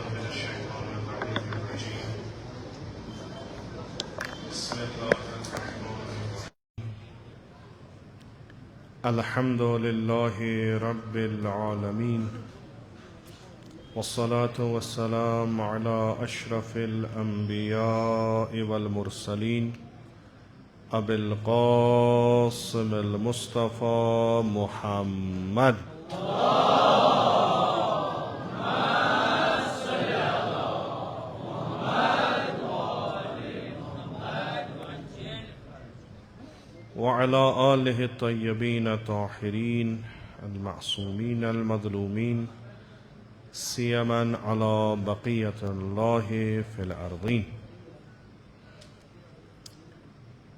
بالله من الشيطان اللعين الرجيم. بسم الله الرحمن الرحيم. الحمد لله رب العالمين، والصلاة والسلام على أشرف الأنبياء والمرسلين أبي القاسم المصطفى محمد. وعلى آله الطيبين الطاهرين المعصومين المظلومين، سيما على بقية الله في الأرضين.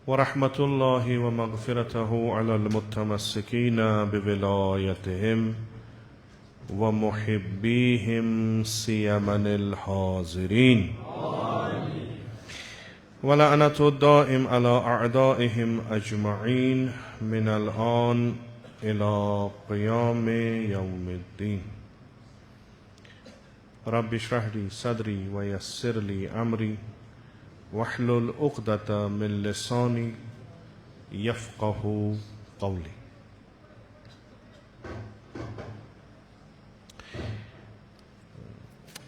ورحمة الله ومغفرته على المتمسكين بولايتهم ومحبيهم سيما الحاضرين، ولعنة الدائم على أعدائهم أجمعين من الآن إلى قيام يوم الدين. رب اشرح لي صدري ويسر لي أمري واحلل عقدة من لساني يفقه قولي.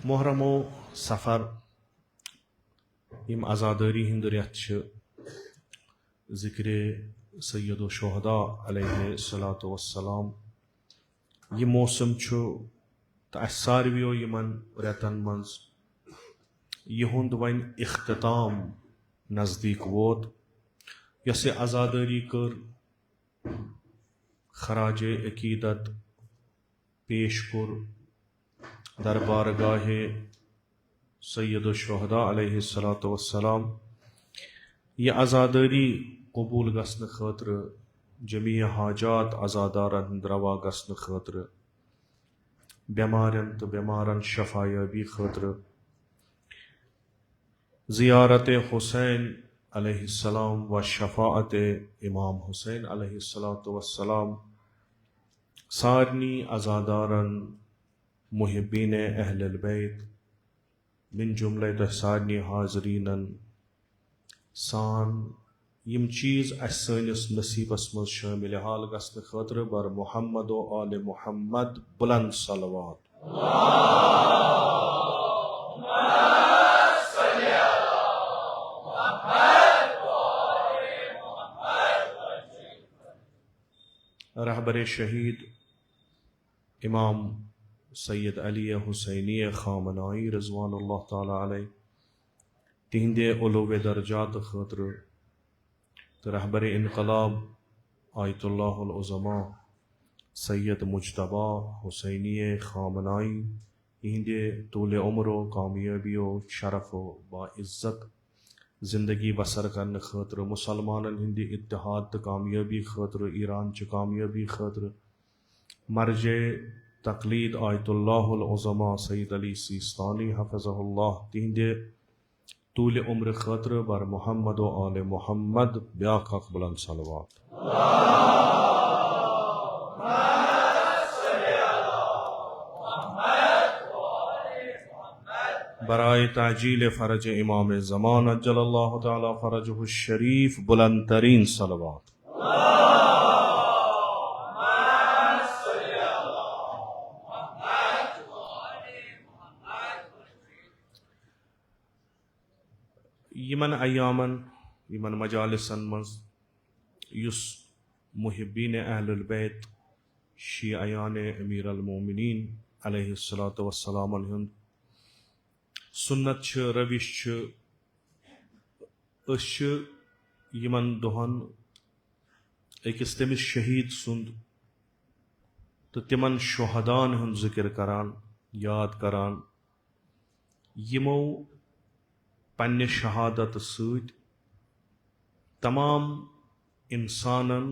محرم سفر يم أزاداري هندريات ذكر سيد الشهداء عليه الصلاة والسلام. ये मौसम छु सारवियो यमन रेतन मज यहुंद वन इख्तिताम नजदीक वोत। यसे आज़ादारी कर खराज अकीदत पेश कुर दरबारगाह सैयद शुहदा अलैहिस्सलातु वस्सलाम। ये आज़ादारी कबूल गसन खतर जमी हाजात आज़ादारन रवा गसन खतर बेमारन तो बेमारन शफायाबी खतर ज़ियारत हुसैन अलैहिस्सलाम व शफाअत इमाम हुसैन अलैहिस्सलातु वस्सलाम सारनी आज़ादारन मुहिब्बीन अहलुल बैत मिन जुमले तो सारनी हाजरीनन सान यम चीज़ सानिस नसीबस मज शामिल हाल गसन खतर बर मुहम्मद व आले मुहम्मद बुलंद सलवात। रहबर शहीद इमाम सैयद अली हुसैनी खामनाई रज़वानुल्लाह ताला अलैह तिहंदे उलूवे दर्जात खतर तो रहबर इनकलाब आयतुल्लाहुल उज़मा सैयद मुज्तबा हुसैनी खामनाई इहंदे तूले उम्रो कामयाबियो शरफ़ो बाइज़्ज़त ज़िंदगी बसर करने खतर मुसलमानन हिंदी इत्तेहाद कामयाबी खतर ईरान च कामयाबी खतर मर्जे तकलीद आयतुल्लाहुल उज़मा सैयद अली सिस्तानी हफ़िज़हुल्लाह तिहंदे तूल उम्र खतर बर मुहम्मद व आले मुहम्मद ब्याक बुलंद सलवात। बराए ताजील फ़रज इमाम ज़मान अज्जलल्लाहु ताला फ़रजहुश शरीफ बुलंद तरीन सलवात। यमन अयामन यमन मजालिसन मज युस मुहिब्बीन अहलुल बैत शियायान अमीर अल मोमिनीन अलैहिस्सलातु वस्सलाम हुंद सुन्नत छ रविश छ यमन दोहन अकिस तमिस शहीद सुंद तो तिमन शुहदान हुंद जिक्र करान याद करान यमो पन्ने शहादत सूद तमाम इंसानन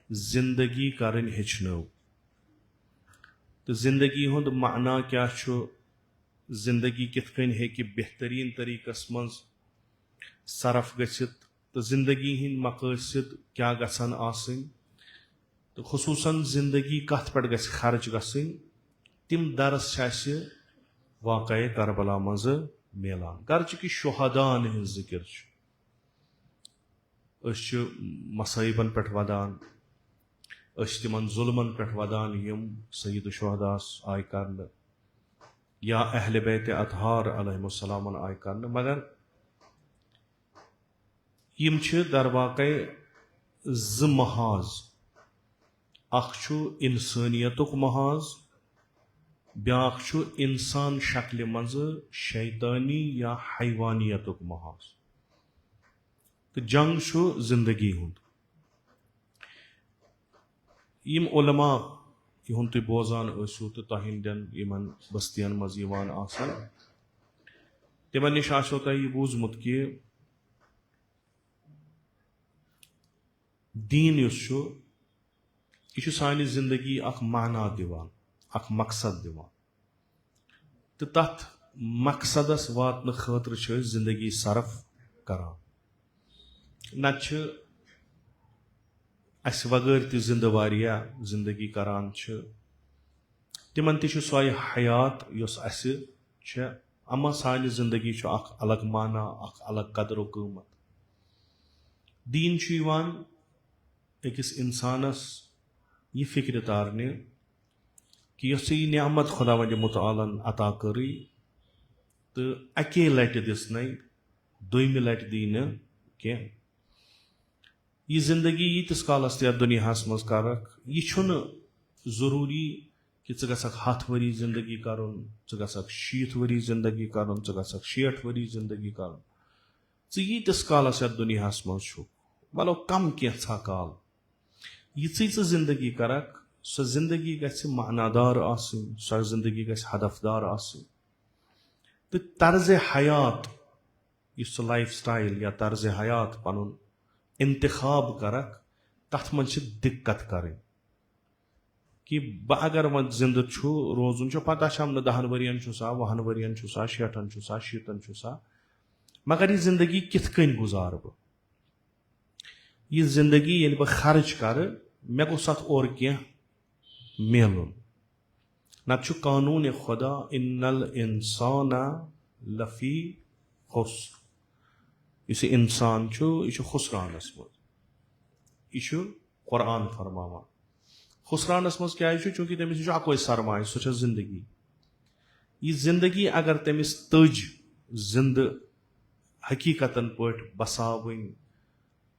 जिंदगी करन हेचनो तो जिंदगी हुंद माना क्या छो जिंदगी कितकन हेकि बेहतरीन तरीकस मज सरफ गसित तो जिंदगी हिंद मकसद क्या गसन आसन तो खुसूसन जिंदगी कथ पे गस खर्च गसन तिम दरस वाक़े करबला मज मिलान गर्च कि शुहदान हज जिक्र मसाइबन पे वदान तिमन जुल्मन पे वदान यम सईद शुहदास आय कर या अहल बैत अतहार अलैहिस्सलाम आय कर मगर यम दर वाक़े ज महाज अख इंसानियतुक महाज ब्याख इंसान शक्ल मज शैतानी या हैवानियतुक महाज तो जंग जिंदगी हुंद यम उलमा यहुन तुम बोजान ऐसु तो तहंदन यमन बस्तियन मज यवान आसान तिमन निश आसो तह यह बूझमुत कि दीन यह सानी जिंदगी अख माना दिवान अख मकसद दिवान तो तथ मकसदस वातन खतर जिंदगी सरफ करान नत अस वगैर ति जिंद वारिया जिंदगी करान तिमन ति सोय हयात योस अस अमा सानी जिंदगी अख अलग माना अख अलग कदर कीमत दीन अकिस इंसानस यह फिक्र तारने कि यह नियामत खुदा वंद मुतआलन अता करी तो अके लट दिसन दोम लट दी कह यह जिंदगी यीतिस कालस तथ दुनियास मज कर यह जरूरी कि च गसक 7 वरी जिंदगी कर च गसक 60 वरी जिंदगी कर च गसक 60 वरी जिंदगी कर यीतिस कालस यथ दुनियास मज भलो कम कैसा काल यी जिंदगी करक सो जिंदगी गि मानादार सो जिंदगी गि हदफदार तो तर्ज हयात इस लाइफ स्टाइल या तर्ज हयात पन इंतखाब करक तथ मन दिक्कत कर कि बह अगर वह जिंद रोजुन पता हम 10 वरियन 20 वरियन 60 शीतन मगर यह जिंदगी कित कन गुजार बह यह जिंदगी ये बह खर्च कर मे गोस और कह मिलन नत कानून खुदा इन्नल इंसाना लफी खुस्र इस इंसान यह खुसरानस मज यह कुरान फरमावान खुसरानस मज क्या चूंकि तमिस अकोई सरमाय सह जिंदगी यह जिंदगी अगर तमिस तज जिंद हकीकतन पट बसावन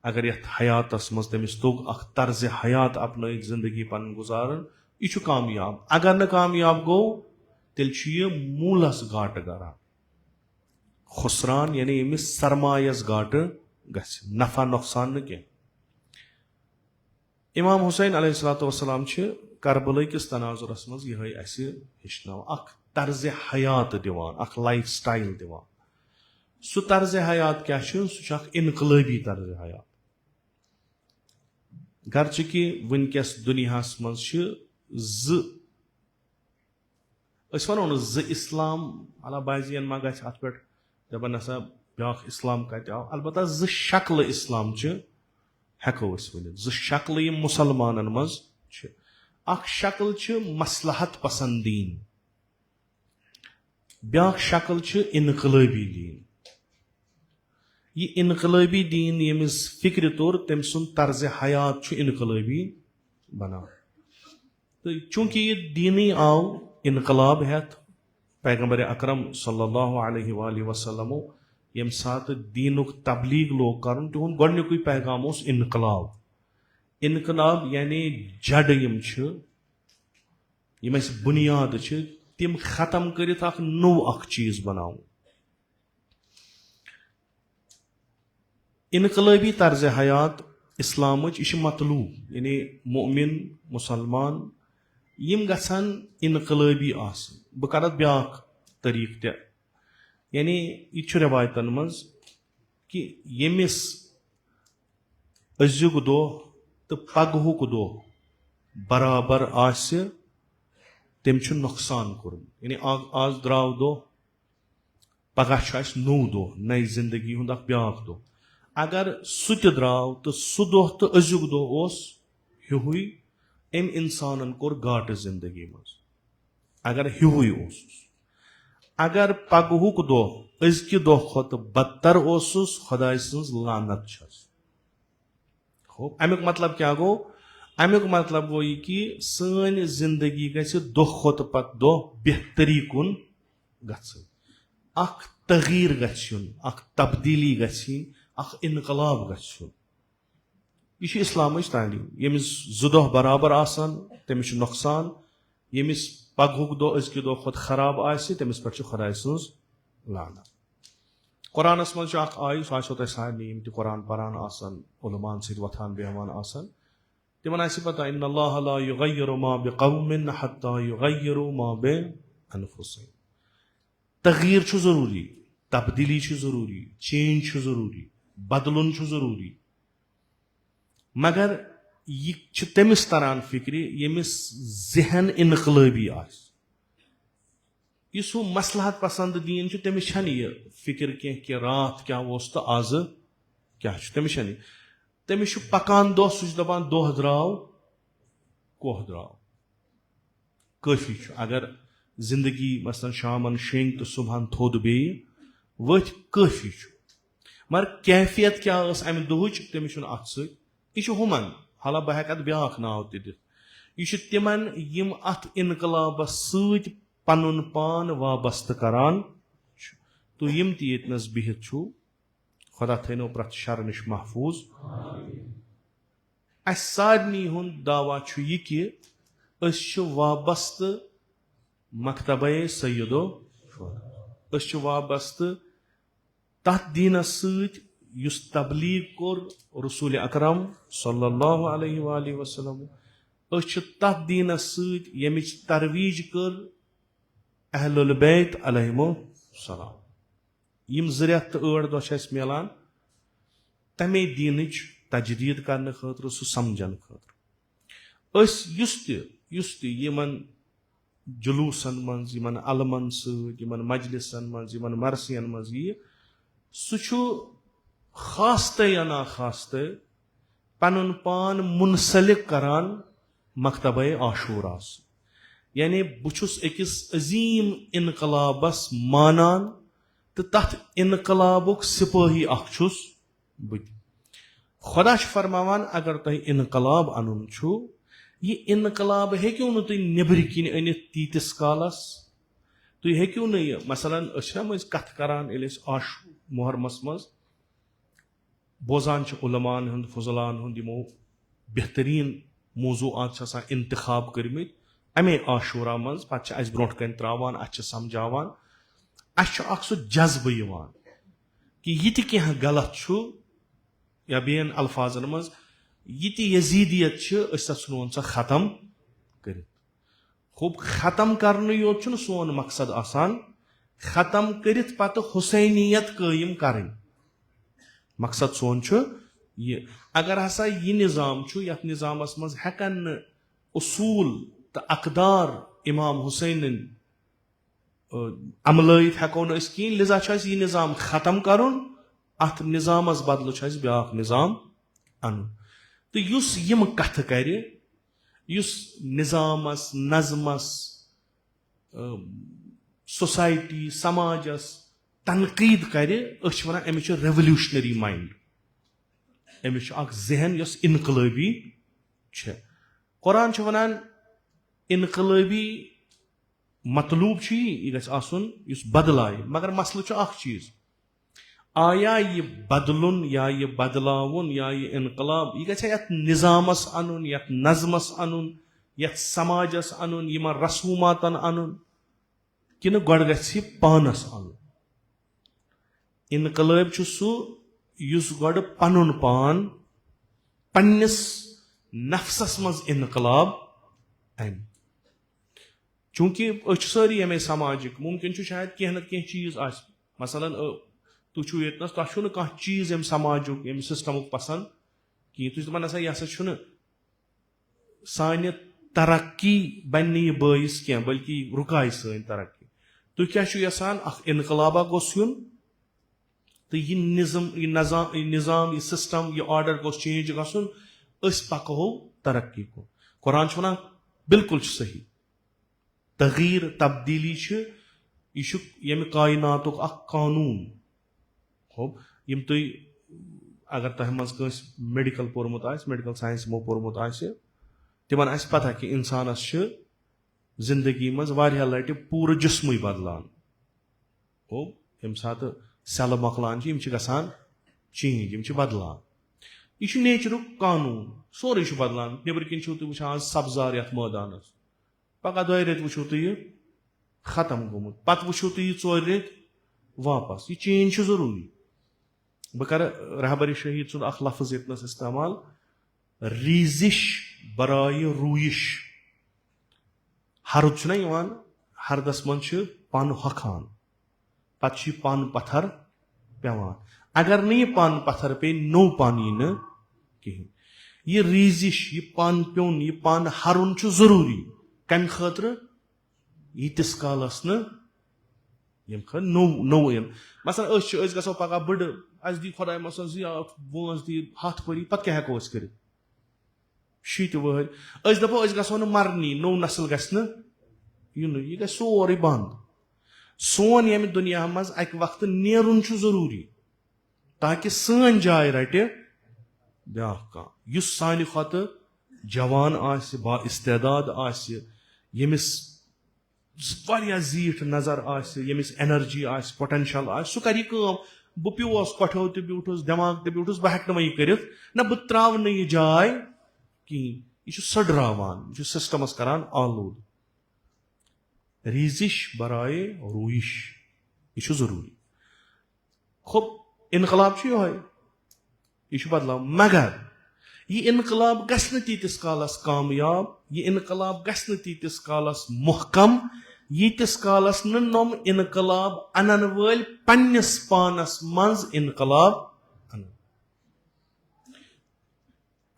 अगर यथ हयातस मज तमिस तोग अख तर्ज हयात अपन जिंदगी पन गुजारन यह कामयाब अगर न कामयाब गो तेल मूलस गाट गरान खुसरान यानी यमिस सरमायस गाट गस नफा नुकसान न कह इमाम हुसैन अलैहिस्सलाम करबला किस तनाजुरस मज यह हेचन अख तर्ज हयात दिवान अख लाइफ स्टाइल दिवान सु तर्ज हयात क्या सह इनकलाबी तर्ज हयात गर्च कि वनकस दुनियास मज वनो न इस्लाम अला बाजियन मा गि अत पे दपान नसा ब्या इस्लाम कत आव अलबत्ता शक्ल इस्लाम हेको वन शक्ल मुसलमान मज अख शक्ल मसलहत पसंदीन ब्या शक्ल इनकलाबी दीन यह इनकलाबी दीन यमिस फिक्र तौर तम सुन तर्ज हयात इनकलाबी बना तो चूंकि यह दीनी आव इनकलाब हेत पैगंबर अकरम सल्लल्लाहु अलैहि वसल्लम यम सात दीनुक तबलीग लोग कर तुहद गोडनुक पैगाम इनकलाब इनकलाब यानी जड़ यम बुनियाद तिम खत्म कर नो चीज बनाओ इनकलाबी तर्ज हयात इस्लाम यह मतलूब यानी मोमिन मुसलमान यम गसान इनकलाबी बह कर ब्या तरीक त यानी यह रवायतन मज कि यमिस अजुक दो तो पगहुक दो बराबर तम नुकसान कोर यानी आज द्राव दो पगह नो दो नई जिंदगी हुंद ब्या दो अगर सह द्राव तो सह दो तो अजुक दो हुई अम इंसान कोर गाट जिंदगी मज अगर हुई अगर पगहुक दह अजकि दह खोत बदतर ओसुस खुदाय सन्ज लानत छस। अमुक मतलब क्या गो? अमुक मतलब गो यह कि सन जिंदगी गछि दह खोत पत दह बेहतरी कुन गछिन, अख तगीर गछिन, अख तब्दीली गछिन, अख इनकलाब गछिन। यह इस्लामिच तालीम। यमिस जु दह बराबर आसान तमिस नुकसान, यमिस पगहुक दह अजकि दह खोत खराब आसि तमिस पे खुदाय सन्ज लानत। कुरानस मज आय सह आसो तह सारे यम कुरान परान आसान, उलमान सत वथान बेहवान आसान, तिमन आसि पता इन्नल्लाह ला युगय्यिरु मा बिक़ौमिन हत्ता युगय्यिरु मा बिअनफुसिहिम। तगीर छु जरूरी, तब्दीली छु जरूरी, चेंज छु जरूरी, बदलुन छु जरूरी, मगर यह तमिस तरान फिक्रि यमिस जहन इनकलाबी आस। इस मसलहत पसंद दीन तमिस यह फिक्र कि रात क्या तो आज क्या तमिस तमिस पकान दह सह दपान दह द्राव कोह द्राव काफी। अगर जिंदगी मसलन शामन शेंग तो सुबह थोद बे वथ काफी। मगर कैफियत क्या अमि दुहच तमिस अत सह हुमन हाला बह हेक ब्याख नाव त दित। यह तिमन यम अत इनकलाबस सत पनुन पान वाबस्त करान। तो यम तयतनस बिहित छु खुदा थनो प्रत शर निश महफूज। अस सारनी हुंद दावा छु यह कि अस छु वाबस्त मकतबे सैयदो शुहदा, अस छु वाबस्त तथ दीनस सत युस तबलीग कोर रसूल अकरम सल्लल्लाहु अलैहि वसल्लम। अस छु तथ दीनस सत यमिच तरवीज कर अहलुल बैत अलैहिमु सलाम। यम 2 रेत तो 8 दह मिलान तमे दीनच तजदीद करने खतर सह समझन खतर। युस यमन जुलूसन मज यमन अलमन सत यमन मजलिसन मज यमन मरसियन मज यह सह खास्ते या ना खास्ते पनुन पान मुनसलिक करान मकतबे आशूरा। यानी बुछुस अकिस अजीम इनकलाबस मानान तो तथ इनकलाबुक सिपाही अखुस बुत। खुदा फरमावान अगर तुम इनकलाब अनुन छु यह इनकलाब हेक्यू न तुम निबर किन अनित तीतिस कालस। तुम हेक्यू न यह मसलन कथ करान आशू मुहर्रमस मज बोजान उलमान हुंद फजलान हुंद यमो बेहतरीन मौजूआत इंतखाब करमित अमे आशूरा मज पे अस ब्रोह कन त्रावान अस समझावान अस जज्ब यवान कि यह क्या गलत छु या बेन अल्फाजन मज यह यजीदियत वन सा खत्म कर। खूब खत्म करने योत छु सोन मकसद आसान, खत्म करित पत हुसैनियत कायम करें मकसद सोन छु यह। अगर हसा यह निज़ाम छु यथ निज़ामस मज हेकन उसूल तो अकदार इमाम हुसैन अमलत हेको न कहें, लिजा यह निज़ाम खत्म करुन, अत निज़ामस बदल ब्याख निज़ाम अन। तो युस यम कथ कर युस निज़ामस नज़मस सोसाइटी समाजस तनकीद कर वन अमिच रेवल्यूशनरी माइंड, अमिच जहन यस इनकलाबी। कुरान वनान इनकलाबी मतलूब यह गस आसन युस बदलाय। मगर मसल चीज आया यह बदलुन या यह बदलावन या यह इनकलाब यह गया यथ निज़ामस अनुन, यथ नज़मस अनुन, यथ समाजस अनुन, यम रसूमातन अनुन कि गोड़ गि पानस अनुन। इनकलाब सह युस गोड़ पनुन पान पन्निस नफ्सस मज इनकलाब अन। चूंकि सारी यमे समाजिक मुमकिन शायद कह न कह चीज मसलन तुम ये तुम कह चीज यम समाजुक यम सिस्टमुक पसंद कहें तुम दपान यह हसा सानि तरक्की बन यह बाइस कह बल्कि रुकाय सन तरक्की। तुम क्या यसान इनकलाबा गोस युन तो यह निज़ाम यह सिस्टम यह ऑर्डर गोस चेंज गसन पको तरक्की को। कुरान वनान बिल्कुल सही तगीर तब्दीली यह यम कायनातुक अख कानून हो यम तुई अगर तह मज कंस मेडिकल पोरमुत आस मेडिकल साइंस मो पोरमुत आस तिमन आस पता कि इंसानस जिंदगी मज वारिया लटि पूरा जिस्म बदलान हो यम सात सेल मकलान यम गसान चेंज यम बदलान यह नेचरुक कानून सोरे बदलान नबर किन तुम वुचान सब्जार यथ मैदानस पगह 2 रेत वुचो तुम खत्म गोमुत पत वुचो तुम 4 रेत वापस यह चेंज जरूरी बह कर रहबर शहीद सुन अख लफ्ज यतनस इस्तेमाल रीजिश बराय रूइश हरद ना यवान हरदस मन पन हखान पत पन पत्थर पेवान अगर नहीं पन पत्थर पे नो पन यी कहें यह रीजिश यह पन प्योन यह पन हरुन जरूरी कम खतर यीतिस कालस यम ख नो इन मसलन गो पगह बड़ अस दी खुदा मसल वोस दी 7 वरी पत क्या हेको कर 7 वहर दपो गो मरनी नो नस्ल गन यह ग सोरे बंद सोन यम दुनिया मज अक वक्त नेरुन जरूरी ताकि सन जाय रटे ब्या कह सान खुद जवान बा इस्तेदाद यमिस जीठ नजर यमिस एनर्जी पोटेंशियल सह कर बह प्योस कठो तो ब्यूठस दिमाग तो ब्यूठस बह हेक यह कर ना बह त्राव यह जाय कहें यह सडरावान यह सिस्टमस करान आलूद रीजिश बराए रूइश यह जरूरी खूब इनकलाब यह बदलाव मगर यह इनकलाब गस तीतिस कालस कामयाब यह इनकलाब गस तीतिस कालस मुहकम यीतिस कालस नम इनकलाब अनन वल पन्निस पानस मज इनकलाब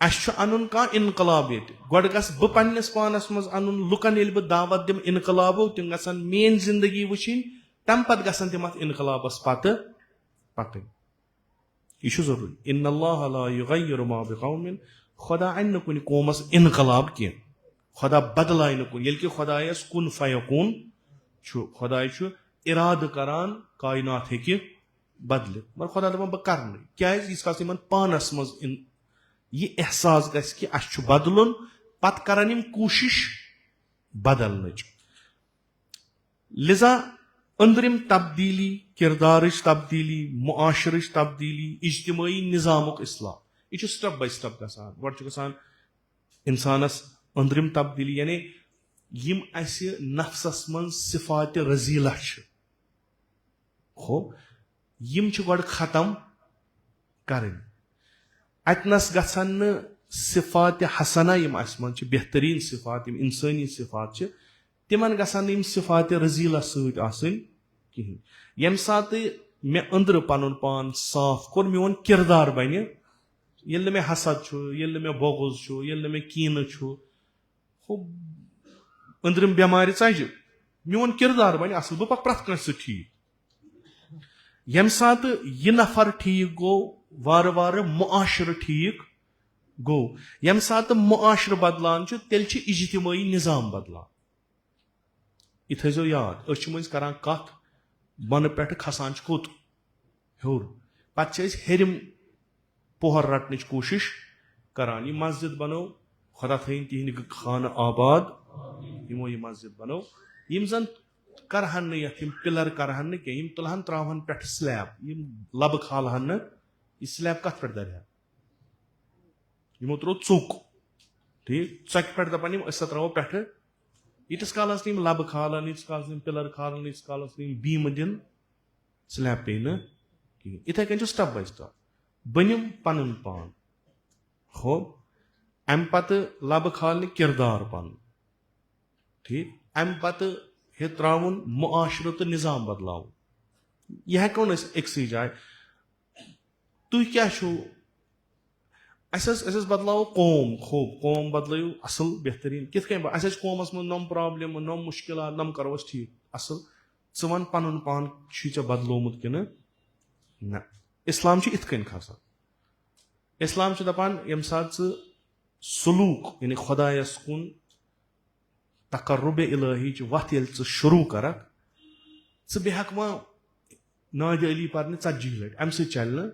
अस अन कह इनकलाब ये गोड गस बह पन्निस पानस मज अन लुकन ये बह दावत दिम इनकलाबो तिम गसन मेन जिंदगी वुचिन तम पत गसन तिम इनकलाबस पत पकन यह जरूरी इन्नल्लाह ला युगय्यिरु मा बिकौमिन खुदा अन कुन कौमस इनकलाब कह खुदा बदलाय कुन ये कि खुदायस कुन फयकून खुदा इराद करान कायनात हेकि बदल मगर खुदा दपान बह कर क्या यीस पानस मज यह एहसास गस कि अस बदलुन पत करन यम कोशिश बदलनच लिजा अंदरिम तब्दीली किरदारच तब्दीली मुआशरच तब्दीली इज्तिमाई निजामुक इस्लाह यह स्टेप बाय स्टेप गसान गोड गसान इंसानस अंदरिम तब्दीली यानी यम अस नफ्सस मन सिफात रजीला हो यम गोड खत्म करन अतनस गसन सिफात हसना यम अस मन बेहतरीन सिफात यम इंसानी सिफात तिमन गसन यम सिफात रजीला सत कहें यम सात मे अंदर पन पान साफ कोर मोन किरदार बन ये मे हसद ये मे बोगुज ये मे कीन अंदरम बेमार च मोन किरदार बन असल बह पक प्रथ कस ठीक यम सात यह नफर ठीक गो वार वार मुआशर ठीक गो यम सात मुआशर बदलान तेल इज्तिमाई निजाम बदलान यह थो याद मज करान कथ बन पे खसान कोत हूर पे हेरम पोहर रटन कोशिश करान यह मस्जिद बनो खुदा थन तिहद खान आबाद यमो यह मस्जिद बनो यम जन करहन यम पिलर करहन कह तुलहन त्रावन पे स्लैब यम लब खालहन यह स्लैब कत पे दरह यमो त्रो चुक ठीक चक पे दपान त्रो पे यीतिस कालस नीम लब खालन यीतिस कालस नीम पिलर खालन यीतिस कालस नीम बीम दिन स्लैब पे कहें इथे कन स्टेप बाय स्टेप बनिम पन पान हो अम पत लब खाल किरदार पन ठीक अम पत हे त्रावन मुआशर तो निजाम बदलाव यह हेको अक्सी जाए तुह क्या बदलाव कौम खूब कौम बदलो असल बेहतरीन कित कौमस मन नम प्रॉब्लम नम मुश्किल नम करो ठीक असल वन पन पान बदलोमुत कि ना इस्लाम इत कन खसान इस्लाम दपान यम सात सलूक यानी खुदायस कुन तकर्रुब इलाही वत ये शुरू करक ژٕ بیٚہکھ وۄنۍ نادِ علی پرنہِ 40 لٹہِ اَمہِ سۭتۍ چلہِ نہٕ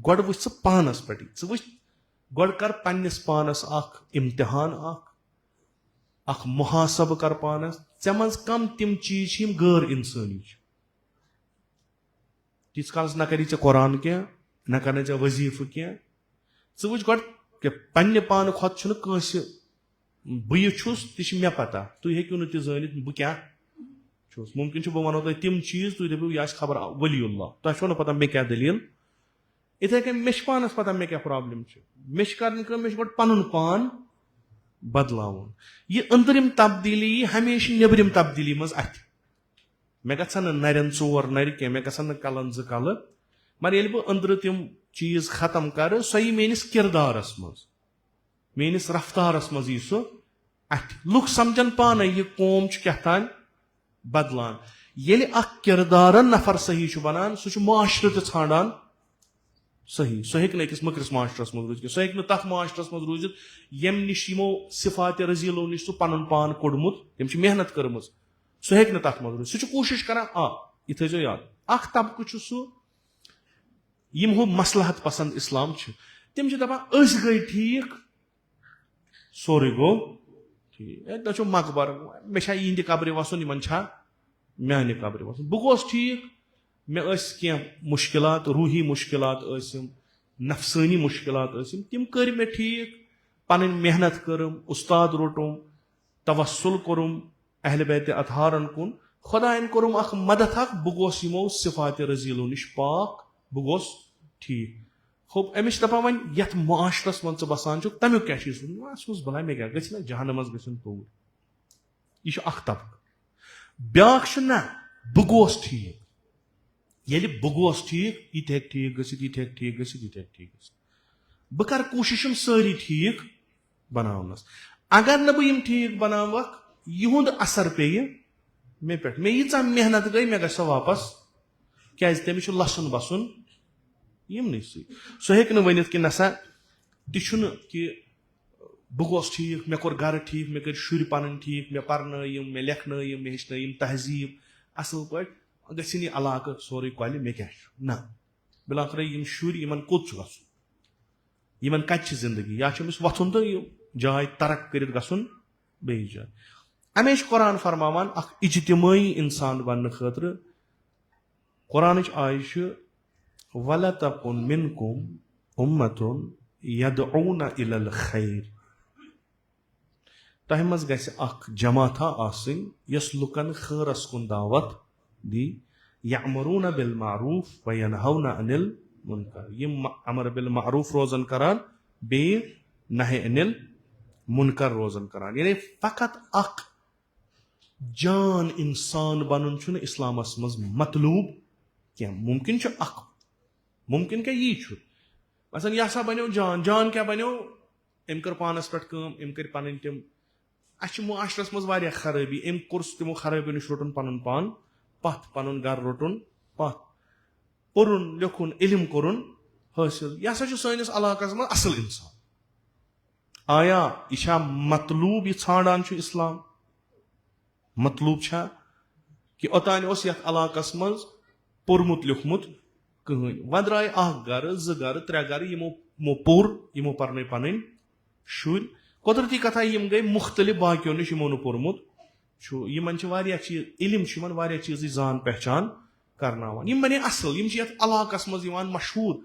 گۄڈٕ وٕچھ ژٕ پانس پٮ۪ٹھٕے ژٕ وٕچھ گۄڈٕ کر پننِس پانس اکھ امتحان اکھ محاسبہٕ کر پانس ژےٚ منٛز کم تِم چیٖز چھِ یِم غٲر اِنسٲنی چھِ تیٖتِس کالس نہ کری ژےٚ قرآن کینٛہہ نہ کرنے ژےٚ وظیٖفہٕ کینٛہہ ژٕ وٕچھ گۄڈٕ کہِ پننہِ پانہٕ کھۄتہٕ چھُنہٕ کٲنٛسہِ بہٕ یہِ چھُس تہِ چھِ مےٚ پتہ تُہۍ ہیٚکِو نہٕ تہِ زٲنِتھ بہٕ کیٛاہ چھُس مُمکِن چھُ بہٕ ونہو تۄہہِ تِم چیٖز تُہۍ دٔپِو یہِ آسہِ خبر ولی اللہ تۄہہِ چھو نہٕ پتہ مےٚ کیٛاہ دٔلیٖل یِتھے کٔنۍ مےٚ چھِ پانس پتہ مےٚ کیٛاہ پرابلم چھِ مےٚ چھِ کرٕنۍ کٲم مےٚ چھُ گۄڈٕ پنُن پان بدلاوُن یہِ أنٛدرِم تبدیٖلی یی ہمیشہِ نیٚبرِم تبدیٖلی منٛز اَتھِ مےٚ گژھن نہٕ نرٮ۪ن 4 نرِ کینٛہہ مےٚ گژھن نہٕ کلن 2 کلہٕ مگر ییٚلہِ بہٕ أنٛدرٕ تِم چیٖز ختم کرٕ سۄ یی میٲنِس کِردارس منٛز میٲنِس رفتارس منٛز یی سُہ اَتھِ لُکھ سمجھن پانے یہِ قوم چھُ کیٛاہ تانۍ بدلان ییٚلہِ اکھ کِردارن نفر صحیح چھُ بنان سُہ چھُ معاشرٕ تہِ ژھانڈان صحیح سُہ ہیٚکہِ نہٕ أکِس مٔکرِس معاشرس منٛز روٗزِتھ سُہ ہیٚکہِ نہٕ تتھ معاشرس منٛز روٗزِتھ ییٚمہِ نِش یِمو صفاتِ رزیٖلو نِش سُہ پنُن پان کوٚڑمُت تٔمۍ چھِ محنت کٔرمٕژ سُہ ہیٚکہِ نہٕ تتھ منٛز روٗزِتھ سُہ چھُ کوٗشش کران یہِ تھٲیزیو یاد اکھ طبقہٕ چھُ سُہ یِم ہُہ مصلحت پسنٛد اسلام چھِ تِم چھِ دپان أسۍ گٔے ٹھیٖک سورُے گوٚو ٹھیٖک ہے تۄہہِ چھُو مقبر مےٚ چھا یِہنٛدِ قبرِ وسُن یِمن چھا میانہِ قبرِ وسُن بہٕ گوس ٹھیٖک مےٚ ٲسۍ کینٛہہ مُشکلات روٗحی مُشکلات ٲسِم نفسٲنی مُشکلات ٲسِم تِم کٔرۍ مےٚ ٹھیٖک پنٕنۍ محنت کٔرٕم اُستاد روٚٹُم توسُل کوٚرُم اہلِ بیتِ اطہارن کُن خۄدایَن کوٚرُم اکھ مدد اکھ بہٕ گوس یِمو صفاتِ رزیٖلو نِش پاک بہٕ گوس ٹھیٖک ہوٚپ أمِس چھِ دپان وۄنۍ یتھ معاشرس منٛز ژٕ بسان چھُکھ تمیُک کیٛاہ چھُے سُہ بلاے مےٚ کیٛاہ گژھِ نہ جہنمس گژھُن توٗرۍ یہِ چھُ اکھ طبقہٕ بیاکھ چھُ نہ بہٕ گوس ٹھیٖک ییٚلہِ بہٕ گوس ٹھیٖک یہِ تہِ ہیٚکہِ ٹھیٖک گٔژھِتھ یہِ تہِ ہیٚکہِ ٹھیٖک گٔژھِتھ یہِ تہِ ہیٚکہِ ٹھیٖک گٔژھِتھ بہٕ کرٕ کوٗشش یِم سٲری ٹھیٖک بناونس اگر نہٕ بہٕ یِم ٹھیٖک بناوکھ یِہُنٛد اثر پیٚیہِ مےٚ پٮ۪ٹھ مےٚ ییٖژاہ محنت گٔے مےٚ گژھِ سۄ واپس کیازِ تٔمِس چھُ لسُن بسُن یِمنٕے سۭتۍ سُہ ہیٚکہِ نہٕ ؤنِتھ کہِ نسا تہِ چھُنہٕ کہِ بہٕ گوس ٹھیٖک مےٚ کوٚر گرٕ ٹھیٖک مےٚ کٔرۍ شُرۍ پنٕنۍ ٹھیٖک مےٚ پرنٲیِم مےٚ لیکھنٲیِم مےٚ ہیٚچھنٲیِم تہذیٖب اصل پٲٹھۍ گژھِنۍ یہِ علاقہٕ سورُے کۄلہِ مےٚ کیٛاہ چھُ نہ بِلاخرے یِم شُرۍ یِمن کوٚت چھُ گژھُن یِمن کتہِ چھِ زندگی یا چھُ أمِس وۄتھُن تہٕ یہِ جاے ترک کٔرِتھ گژھُن بیٚیِس جایہِ اَمے چھُ قرآن فرماوان اکھ اجتمٲعی انسان بننہٕ خٲطرٕ قرآنٕچ آیہِ چھِ وَلَتَکُن مِنکُم اُمَّتُن یَدعوٗنَ إِلَى الْخَيْرِ تۄہہِ منٛز گژھِ اکھ جماعتھا آسٕنۍ یۄس لُکن خٲرس کُن دعوت دی یَأْمُرُونَ بِالْمَعْروٗف وَیَنْہَوْنَ عَنِ الْمُنکَر یِم امر بالمعروٗف روزن کران بیٚیہِ نہی عَنِ الْمُنکَر روزن کران یعنی فقط اکھ جان انسان بنُن چھُنہٕ اسلامس منٛز مطلوٗب کینٛہہ مُمکِن چھُ اکھ مُمکِن کیٛاہ یی چھُ مثلاً یہِ ہسا بنیو جان کیٛاہ بنیو أمۍ کٔر پانس پٮ۪ٹھ کٲم أمۍ کٔرۍ پنٕنۍ تِم اسہِ چھِ معاشرس منٛز واریاہ خرٲبی أمۍ کوٚر سُہ تِمو خرٲبیو نِش روٚٹُن پنُن پان پتھ پنُن گرٕ روٚٹُن پتھ پوٚرُن لیوٚکھُن علم کوٚرُن حٲصِل یہِ ہسا چھُ سٲنِس علاقس منٛز اصل انسان آیا یہِ چھا مطلوٗب یہِ ژھانڈان چھُ اسلام مطلوٗب چھا کہِ اوٚتانۍ اوس یتھ علاقس منٛز پوٚرمُت لیوٚکھمُت کٕہٕنۍ وۄنۍ درٛاے اکھ گرٕ 2 گرٕ 3 گرٕ یِمو پوٚر یِمو پرنٲے پنٕنۍ شُرۍ قۄدرتی کتھا یِم گٔے مُختٔلِف باقیو نِش یِمو نہٕ پوٚرمُت چھُ یِمن چھِ واریاہ چیٖز علم چھُ یِمن واریاہ چیٖزٕچ زان پہچان کرناوان یِم بنے اصل یِم چھِ یتھ علاقس منٛز یِوان مشہوٗر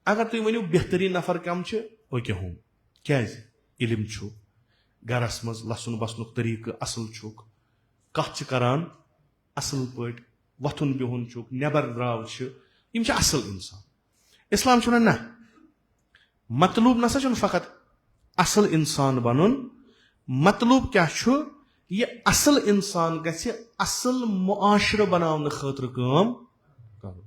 اگر تُہۍ ؤنِو بہتریٖن نفر کم چھِ أکیاہ ہُم کیازِ علم چھُ گرس منٛز لسُن بسنُک طٔریٖقہٕ اصل چھُکھ کتھ چھِ کران اصل پٲٹھۍ وۄتھُن بِہُن چھُکھ نٮ۪بر درٛاو چھِ یِم چھِ اصل انسان اسلام چھُ ونان نہ مطلوٗب نسا چھُنہٕ فقط اصل انسان بنُن مطلوٗب کیٛاہ چھُ یہِ اصل انسان گژھِ اصل معاشرٕ بناونہٕ خٲطرٕ کٲم کرُن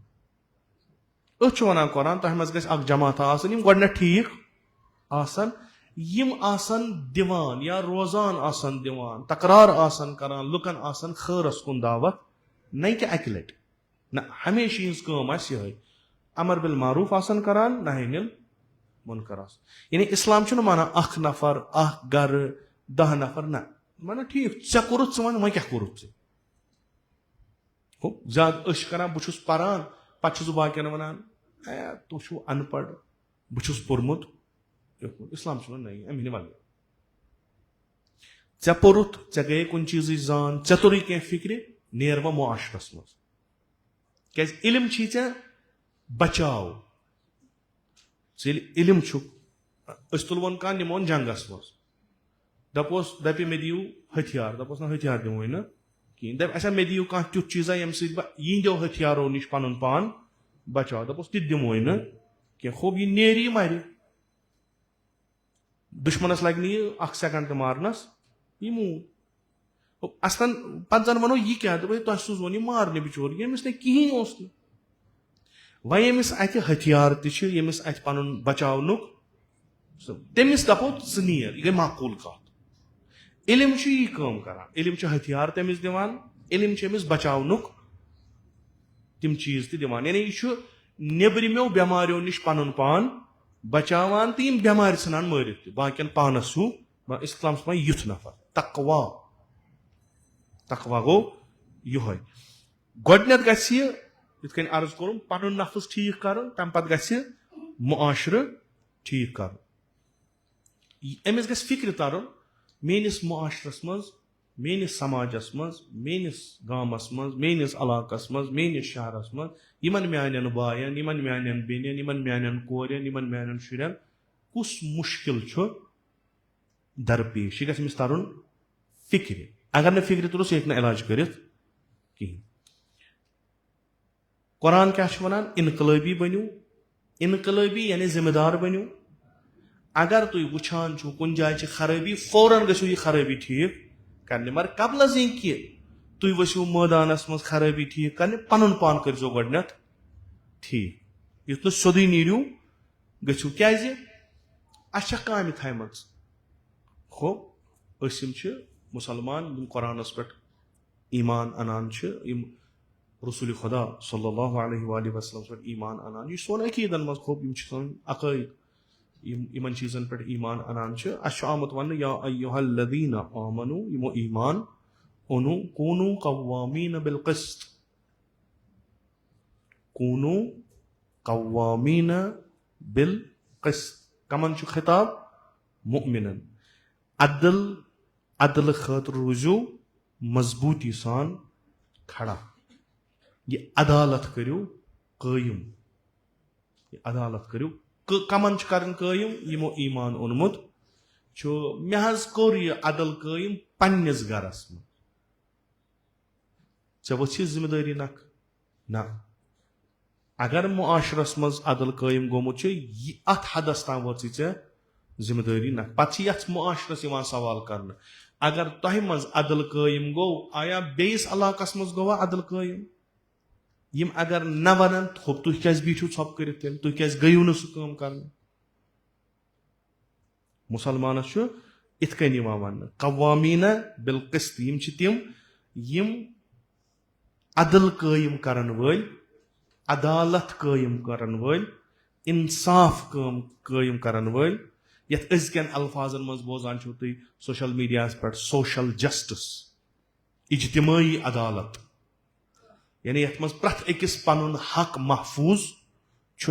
أتھۍ چھُ ونان قرآن تۄہہِ منٛز گژھِ اکھ جماعتھا آسٕنۍ یِم گۄڈٕنیتھ ٹھیٖک آسن یِم آسن دِوان یا روزان آسن دِوان تقرار آسن کران لُکن آسن خٲرس کُن دعوت نہ کہِ اکہِ لٹہِ نہ ہمیشہِ یِہنٛز کٲم آسہِ یِہے امر بالمعروٗف آسن کران نہی عَنِ الْمُنکَر آسان یعنی اسلام چھُنہٕ مانان اکھ نفر اکھ گرٕ 10 نفر نہ ونان ٹھیٖک ژےٚ کوٚرُتھ ژٕ وَن وۄنۍ کیٛاہ کوٚرُتھ ژےٚ हो ज्यादा करान बहुत पारान पे बाकियन वनान तुम छो अनपढ़ बहुत पोर्मुत इस्लाम नहीं अमी वल ऐ पोरुत ऐ गए कुन चीज जान ऐ तोर कह फिक्र नेर वो मुआशरस मज क्या इलम ऐ बचाव इलम तुलवन कह निमोन जंगस मज दपोस दपि मे दियो हथियार दपोस ना हथियार दिमो ना कहीं दप अच्छा मे दियो कह तुथ चीजा यम यिंदो हथियारों नश पन पान बचाव दपोस ति दिमो ना कह खूब यह नेरी मर दुश्मनस लग अख सेकंड तो मारनस यह मूद असन पे जन वनो यह क्या दप तुम सूजोन यह मारने बिचोर यमिस ने कहीं वह यमिस अत हथियार तमिस अत पन बचावनुक तमिस दपो नीर यह गई माकूल कत इलम यह काम करान इलम हथियार तमिस दिवान इलम अमिस बचावनुक तिम चीज दिवान यानी यह नेबरिमो बेमारियों नश पन पान बचावान तो यम बेमार सान मारित बाकियन पानस हूँ इस्लाम युथ नफर तकवा तकवा गो यह गोडनेथ गथ अर्ज कोर पन नफ्स ठीक कर तम पे गथ मुआशर ठीक कर अमिस गस फिक्र तरन मेनिस मुआशरस मज मेनिस समाजस मज मेनिस गामस मज मेनिस इलाकस मज मेनिस शहरस मज यमन म्यानन बायन यमन म्यानन बेनन यमन म्यानन कोरन यमन म्यानन शुरन कुस मुश्किल दरपेश यह गस तरन फिक्र अगर न फिक्र तुरस यह इलाज कर कहीं कुरान क्या वनान इनकलाबी बनो इनकलाबी यानी जिम्मेदार बनो अगर तुम वुचान कुन जाए खराबी फौरन गो यह खराबी ठीक करने मगर कबल कि तुम वसो मैदानस मज खराबी ठीक करने पन पान करो गोडनेथ ठीक युथ न सोद नीरू गो क्या काम थम हो मुसलमान कुरानस पे ईमान अनान रसूल खुदा सल्लल्लाहु अलैहि वसल्लम पे ईमान अनान यह सोन अकीदन मज खूब सोन अकायद इन चीजन पे ईमान अनान आमुत वन या अय्युहल्लज़ीना आमनू यमो ईमान ओनु कूनू कव्वामीन बिल क़िस्त कूनू कव्वामीन बिल क़िस्त कमन खिताब मुमिनन अदल अदल खतर रूजू मजबूती सान खड़ा ये अदालत करो कायम ये अदालत करो कमन करन कायम यमो ईमान ओनमुत मे हज कोर यह अदल कायम पन्निस गरस मज ऐ वथि जिम्मेदारी नख ना अगर मुआशरस मज अदल कायम गोमुत अत हदस ताम वोची ऐ जिम्मेदारी नख पे मुआशरस सवाल कर अगर तह मज अदल कायम गो आया बेस इलाकस मज गोवा अदल कायम यम अगर न वन तुम क्या बीठू थप कर तुम क्या गयु न सह काम कर मुसलमानस इत कन वन कवामीन बिल क़िस्त यम तिम यम अदल कायम करन वल अदालत कायम करन वल इंसाफ कायम करन वल यथ अजकन अल्फाजन मज बोजान तुम सोशल मीडिया पे सोशल जस्टिस इज्तिमाई अदालत यानी यथ मज प्रथ अकिस पन हक महफूज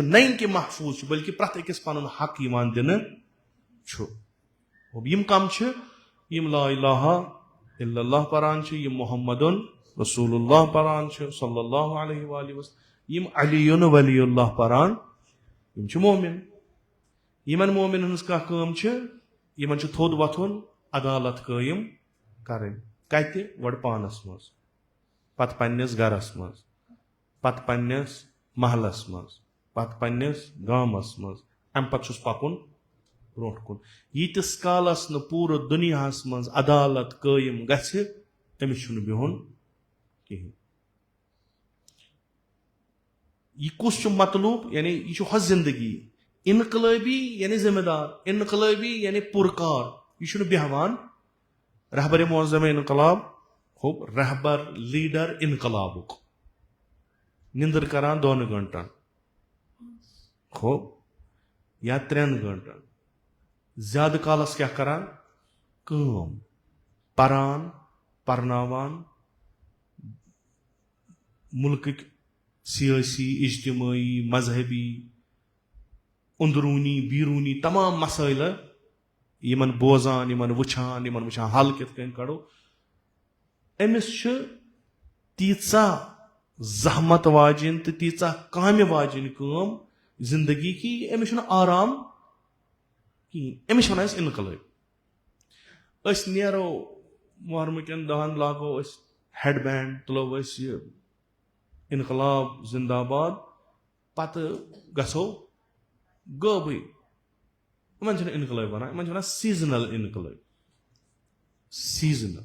नहीं कि महफूज बल्कि प्रथ अकिस पन हक दिन यम कम यम ला इलाहा इल्लल्लाह परान यम मुहम्मदुन रसूलुल्लाह परान सल्लल्लाहु अलैहि वसल्लम यम अलीयुन वलीउल्लाह परान यम मोमिन यमन मोमिन हज कम यमन थोद वथुन अदालत कायम करें कत गो पानस मज पत पन्निस गरस मज पत पन्निस महलस मज पत पन्निस गामस मज अम पत पकुन ब्रोट कुन यीतिस कालस न पूरे दुनियास मज अदालत कायम गछि तमिस छुन बिहुन कहीं यह कुछ मतलूब यानी यह हज जिंदगी इनकलाबी यानी जिम्मेदार इनकलाबी यानी पुरकार यह बेहवान रहबर मुअज़्ज़म इनकलाब हो रहबर लीडर इनकलाबुक निंदर करान 2 घंटन हो या 3 घंटन ज्यादा कालस क्या करान परान परनावान मुल्क सियासी इज्तिमाई मजहबी अंदरूनी बीरूनी तमाम मसाइल यमन बोजान यमन वुछान हल कित कन कड़ो अमिस तीचा जहमत वाजिन तो तीचा काम वाजिन काम जिंदगी की अमिस आराम कहें अमिस वन इनकलाब नेरो मुहर्रम कन दहन लागो हेड बैंड तुलो इनकलाब जिंदाबाद पत गो गबे इन इनकलाब वन इन सीजनल इनकलाब सीजनल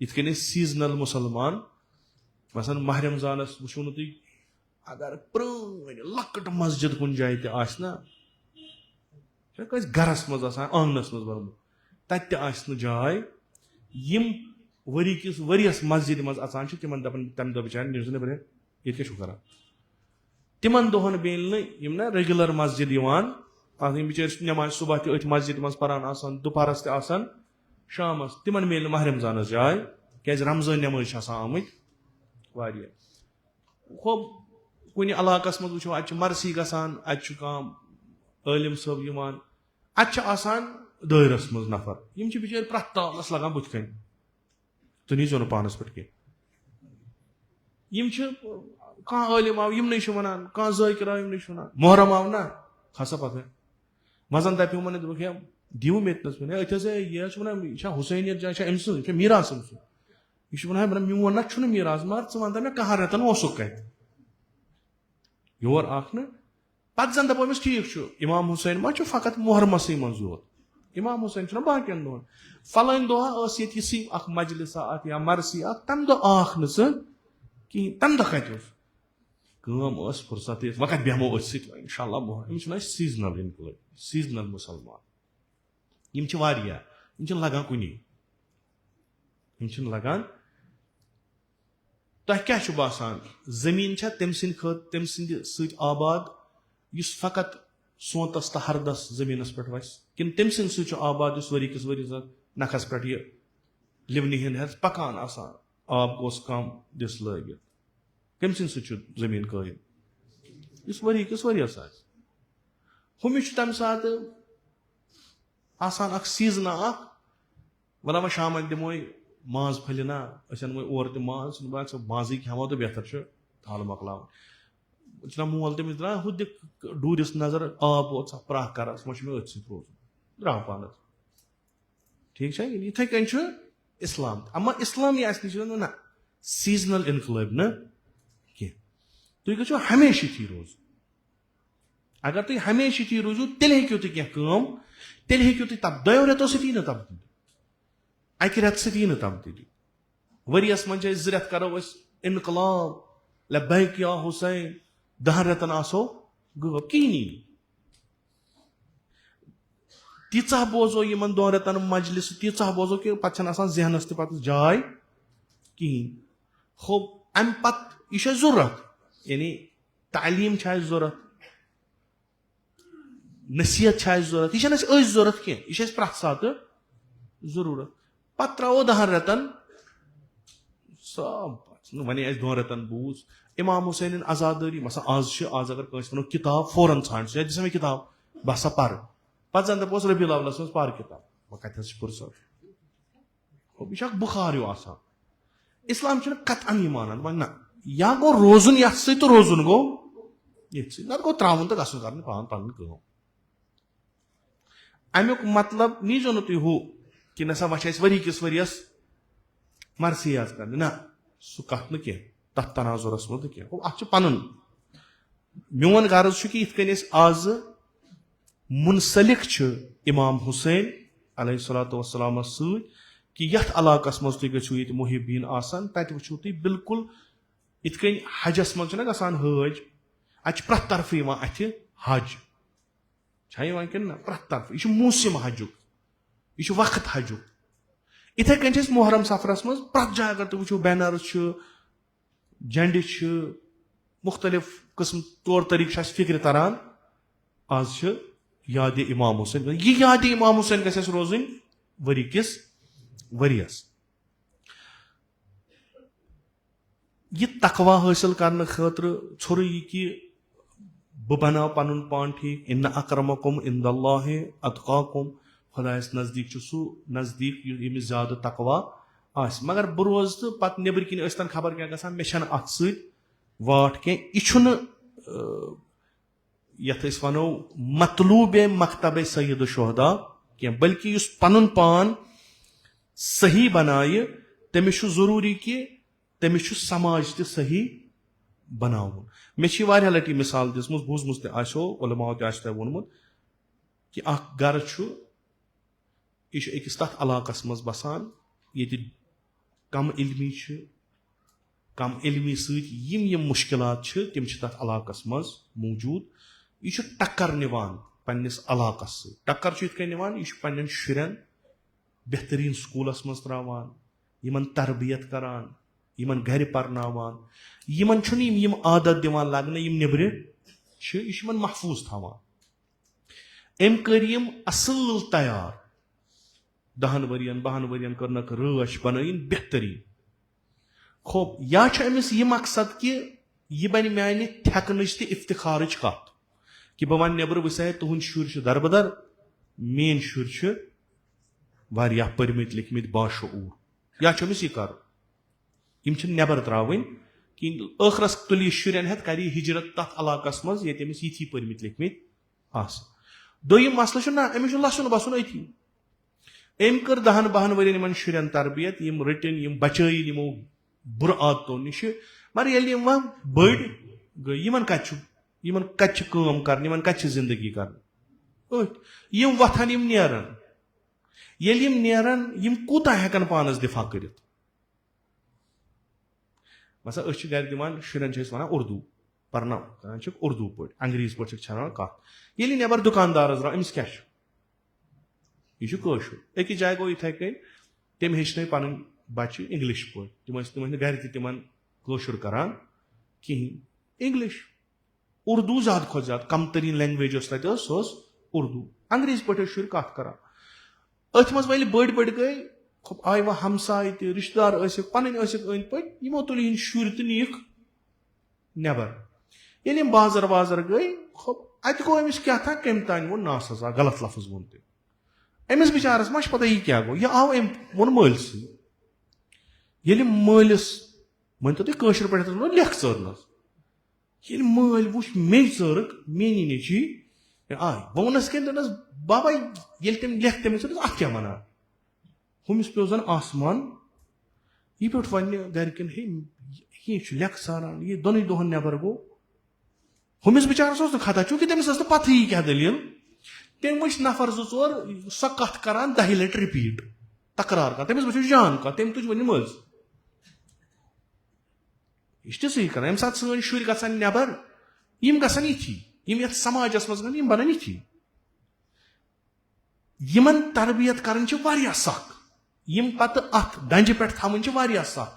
इत सीजनल मुसलमान मसन माह रमजानस वो नु तुम अगर प्रण लकट मस्जिद कुन जाए ना गरस मज आंगनस मज बरमुत तत जाय यम वरी किस वरियस मस्जिद मज अचान तिमन दपन तम दो बिचार निर ये क्या तिमन दोहन बेल ना रेगुलर मस्जिद बिचार नमाज सुबह तथ मस्जिद मज परान दोपहरस तन शामस तिमन मेल माह रमजानस जाय क्या रमजान नमाज आमत खूब कुन इलाकस मज वो अत मरसी गसान अलिम सब अत दायरस मज नफर यम बिचार प्रथ तालस लगान बुथ कन तुम नीजो ना पानस पे कह आलिम आव यम वन कह जाकिर आव यम वन मुहर्रम आव ना खसा पत मजन दपो मन दोप दिव मे अत यह वन हुसैनियत जाए अम सह मीरास अम यह वन मोन ना मीरास मगर वन मे कह रेतन वोसुक कत योर पत जन दपो ठीक इमाम हुसैन मा फ़कत मुहर्रमस मज योत इमाम हुसैन बाकियन दोहन फलान दह मजलिसा या मरसी तम दह कहें तम दह कम फुर्सत वह कत बेहमो इंशाल्लाह मुहर्रम सीजनल इनकलाब सीजनल मुसलमान यम लगान कुन लगान तह क्या बासान जमीन तम सद आबाद इस फ़कत सोतस तो हरदस जमीनस पे वस किन तम सद आबाद इस वरी किस वरी नखस पे लिवनि हंद पकान आब गोस कम दिस लगित कम सद जमीन कायम इस वरी किस वरियस हुमिस तम सात आसान सीजना वह शाम दिमो माज फलिना अनमो और माज माजी खेमो तो बेहतर थाल मकलाव मोल तमिस द्रा हु डूरिस नजर आब वो प्राह करस वो मे अथ रोज द्रा पान ठीक इथे कन इस्लाम अमा इस्लामी ना सीजनल इनकलाब ना कह तुम गो हमेशा थी रोज अगर तुम हमेशा थी रोजो तेल हेको तुम कह तेल हेको तुम दो रेतो सी ना तब्दीली अकि रेत सी ना तब्दीली वरियस मन 2 रेत करो इनकलाब लब्बैक या हुसैन 10 रेतन आसो गब कहीं तीचा बोजो इन 2 रेतन मजलिस तीचा बोजो कि पे जहनस तक जाय कहीं खूब अम पत यह जरूरत यानी तालीम जरूरत नसीहत जरूरत यह जरूरत कह यह प्रथ सात जरूरत पत त्रो 10 रेतन सब वन 2 रेतन बूज इमाम हुसैन आजादारी मसा आज अगर कस वो किताब फौरन छान दिसा मे किताब बह सा पर पे जन दपोस रबीउल अव्वलस मज पर किताब वह कत फुर्सत यह बुखार इस्लाम कतन मानान वन ना या गो रोजुन ये तो रोजुन गो ये ना गो त्रावन तो गसन कर पान पन कम अमुक मतलब नीजो नु तुम हु कि नसा वह वरी किस वरियस मरसी आज कर ना सह कत न कह तथ तनाजुरस मज कह अत पन मोन गर्ज कि इत कन आज मुनसलिक इमाम हुसैन अलैहिस्सलातु वस्सलाम सत कि यथ इलाकस मज तुम गो ये मुहिबीन आसान तत वो तुम बिल्कुल इत कन हजस मज गसान हज अत प्रथ तरफ अथ हज कि ना प्रथ तरफ यह मौसम हजुक यह वक्त हजुक इथे कन मुहर्रम सफरस मज प्रथ जाय अगर तुम वो बैनर्स झंडे मुख्तलिफ किस्म तौर तरीक फिक्र तरान आज याद इमाम हुसैन यह याद इमाम हुसैन गस रोजन वरी किस वरियस ये तकवा हासिल करने खतर छोड़ यह कि बह बनाव पन पान ठीक इन अकरमकुम इंदल्लाहि अतकाकुम खुदायस नजदीक सू नजदीक यमिस ज्यादा तकवा आस मगर बह रोज तो पत नबर किन स्तन खबर क्या गसान मे छन अत सत वाट कह यह यथ वनो मतलूब मकतब सैयद शुहदा कह बल्कि उस पन पान सही बनाए तमिस जरूरी कि तमिस समाज त सही बनावन मे लटि मिसाल दिसमुत बूजमुत तो उलमाओ तह वोनमुत कि गर यह अकिस तथ इलाकस मज बसान ये कम इल्मी कम इल्मी सम मुश्किलात तम तथ इलाकस मज मौजूद यह टक्कर निवान पन्निस इलाकस से टक्कर यह निवान यह पन्न शुरन बेहतरीन स्कूलस मज त्रावान यमन तरबियत करान यमन घर परनावान यमन यम आदत दिवान लगने यम निब्र यह महफूज थवान अम कर यम असल तैयार 10 वरियन 12 वरियन करनक रच बनइन बेहतरीन खूब या अमिस यह मकसद कि यह बन माने थकनच तो इफ्तिखारच कत कि बह वन नबर वह तुहद शुर दरबदर मेन शुर पर्मित लिखमित बाशूर या अमिस यह कर यम नबर त्रावन कि आखरस तुल यह शुरन हेत कर हिजरत तथ इलाकस मज ये अमिस यथी पर्मित लिखमित दोयम मसल ना अमिस लसन बसन अथी अम कर 10-12 वरियन शुरन तरबियत यम रटिन यम बचाइन यमो बुर आदतों निश मगर ये वह बड़ गई यमन कत काम कर यमन कत जिंदगी कर यम वथन यम नेरन येल यम नेरन यम कूता हेकन पानस दिफा कर मसा गर दिवान शुरन वन उर्दू पर्ना उर्दू पे अंग्रेज पे छान कत ये नबर दुकानदार द्राव अमिस क्या यह कशुर अकिस जाए गो इथे कन तम हेचन पन बच्चे इंग्लिश पे तम गर तिमन कशुर करान कहें इंग्लिश उर्दू ज्यादा खुद ज्यादा कम तरीन लैंग्वेज तक सो उर्दू अंग्रेज पे शुर कत कर अथ मज वल बड़ बड़ गई आय वह हमसाय त रिश्तेदार पन अंद पे यमो तुल शुर तो नीक नबर ये बाजार वाजार गई अत गो अमिस क्या था कम तान वो ना सजा गलत लफ्ज वोन अमिस बिचारस मा पता यह क्या गो यह आव अम वोन मलिस ये मलिस मन तो तुशर पे लेख चरनस ये मल वो मे चरक मेनी नची आय बह वनस कन दस बाबा ये तम लेख तमिस अत क्या वन हुमिस पे जन आसमान यह पे वन गरकन ये लेख सारान ये दोन दोहन नबर गो हुमिस बिचारस खता चूंकि तमिस पत ही क्या दलील तम वो नफर 2-4 सो कत करान 10 लटि रिपीट तकरार कर तमिस वो जान कत तम तुझ वन मज यह सही कर अमे सात सन शुर गसान नबर यम गसान यथी यम यथ समाजस मज यम बनान यथी यमन तरबियत करन सख यम पत अथ दंज पे थवन सख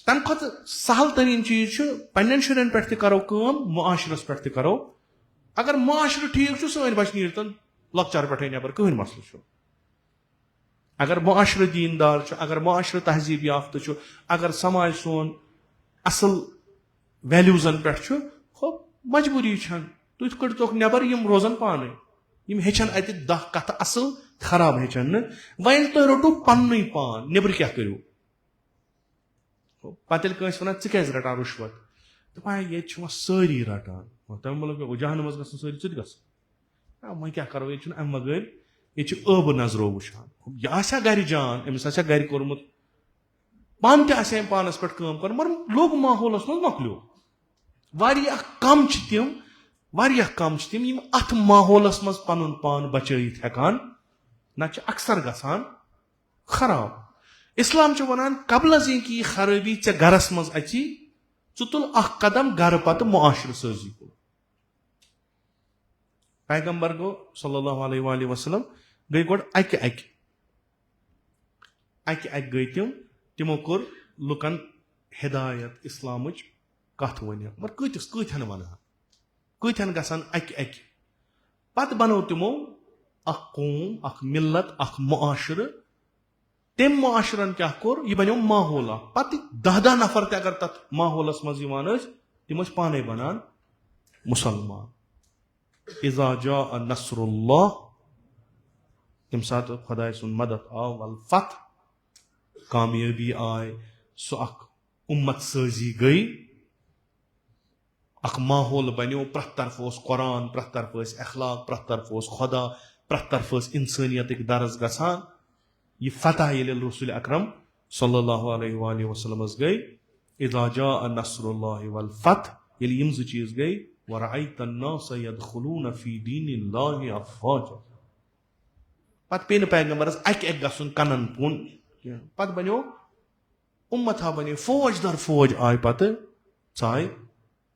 तम खुद सहल तरीन चीज पन्न शुरन पे करो काम मुआशरस पे करो अगर मुआशर ठीक सन बच नीरतन लक्चार पे नबर कहन मसल अगर मुआशर दीनदार अगर मुआशर तहजीब याफ्त अगर समाज सोन असल वैल्यूजन पे खूब मजबूरी तुम कड़ोक नबर यम रोजन पान यम हेचन अत 10 कथ असल खराब हेचन वन तुम रटू पन्न पान नबर क्या करो पे वन क्या रटान रुश्वत दपान ये सारी रटान तम मतलब जहान मज ग सारी चुत ग वह क्या करो ये अम बगैर ये अब नजरो वुचान यह गर जान अमिस गर कोर्मुत पान तम पानस पे काम कर मगर लोग माहौलस मज मकलो कम तम अत माहौलस मज पन पान बचित हेकान ना अक्सर गसान खराब इस्लाम वनान कबल की खराबी ऐ गरस मज अची तुल कदम गर पत मुआशर साजी को पैगंबर गो सल्लल्लाहु अलैहि वसल्लम गई गोड अक गई तिमो कोर लुकन हिदायत इस्लाम कथ वन मगर कथन वन कथन गसान अक पत बनो तिमो कौम मिल्लत मुआशर तम मुआशरन क्या कोर यह बनो माहौल पत 10 नफर ते अगर तथ माहौलस मज तम पाने बनान मुसलमान इज़ा जाअ नस्रुल्लाह तम सात खुदा सुन मदद आव वल फतह कामयाबी आय सो उम्मत साजी गई माहौल बनो प्रथ तरफ कुरान प्रथ तरफ अखलाक प्रथ तरफ खुदा प्रथ तरफ इंसानियत दर्ज गसान यह फतह ये रसूल अकरम सल्लल्लाहु अलैहि वसल्लम गई इज़ा जाअ नस्रुल्लाह वल फतह ये यम चीज गई वरअयत अन्नास यदखुलून फी दीनिल्लाहि अफ़वाजा पत पे पैगंबरस अक गसन कनन पुन पत बनो उम्मत बने फौज दर फौज आय पत चाय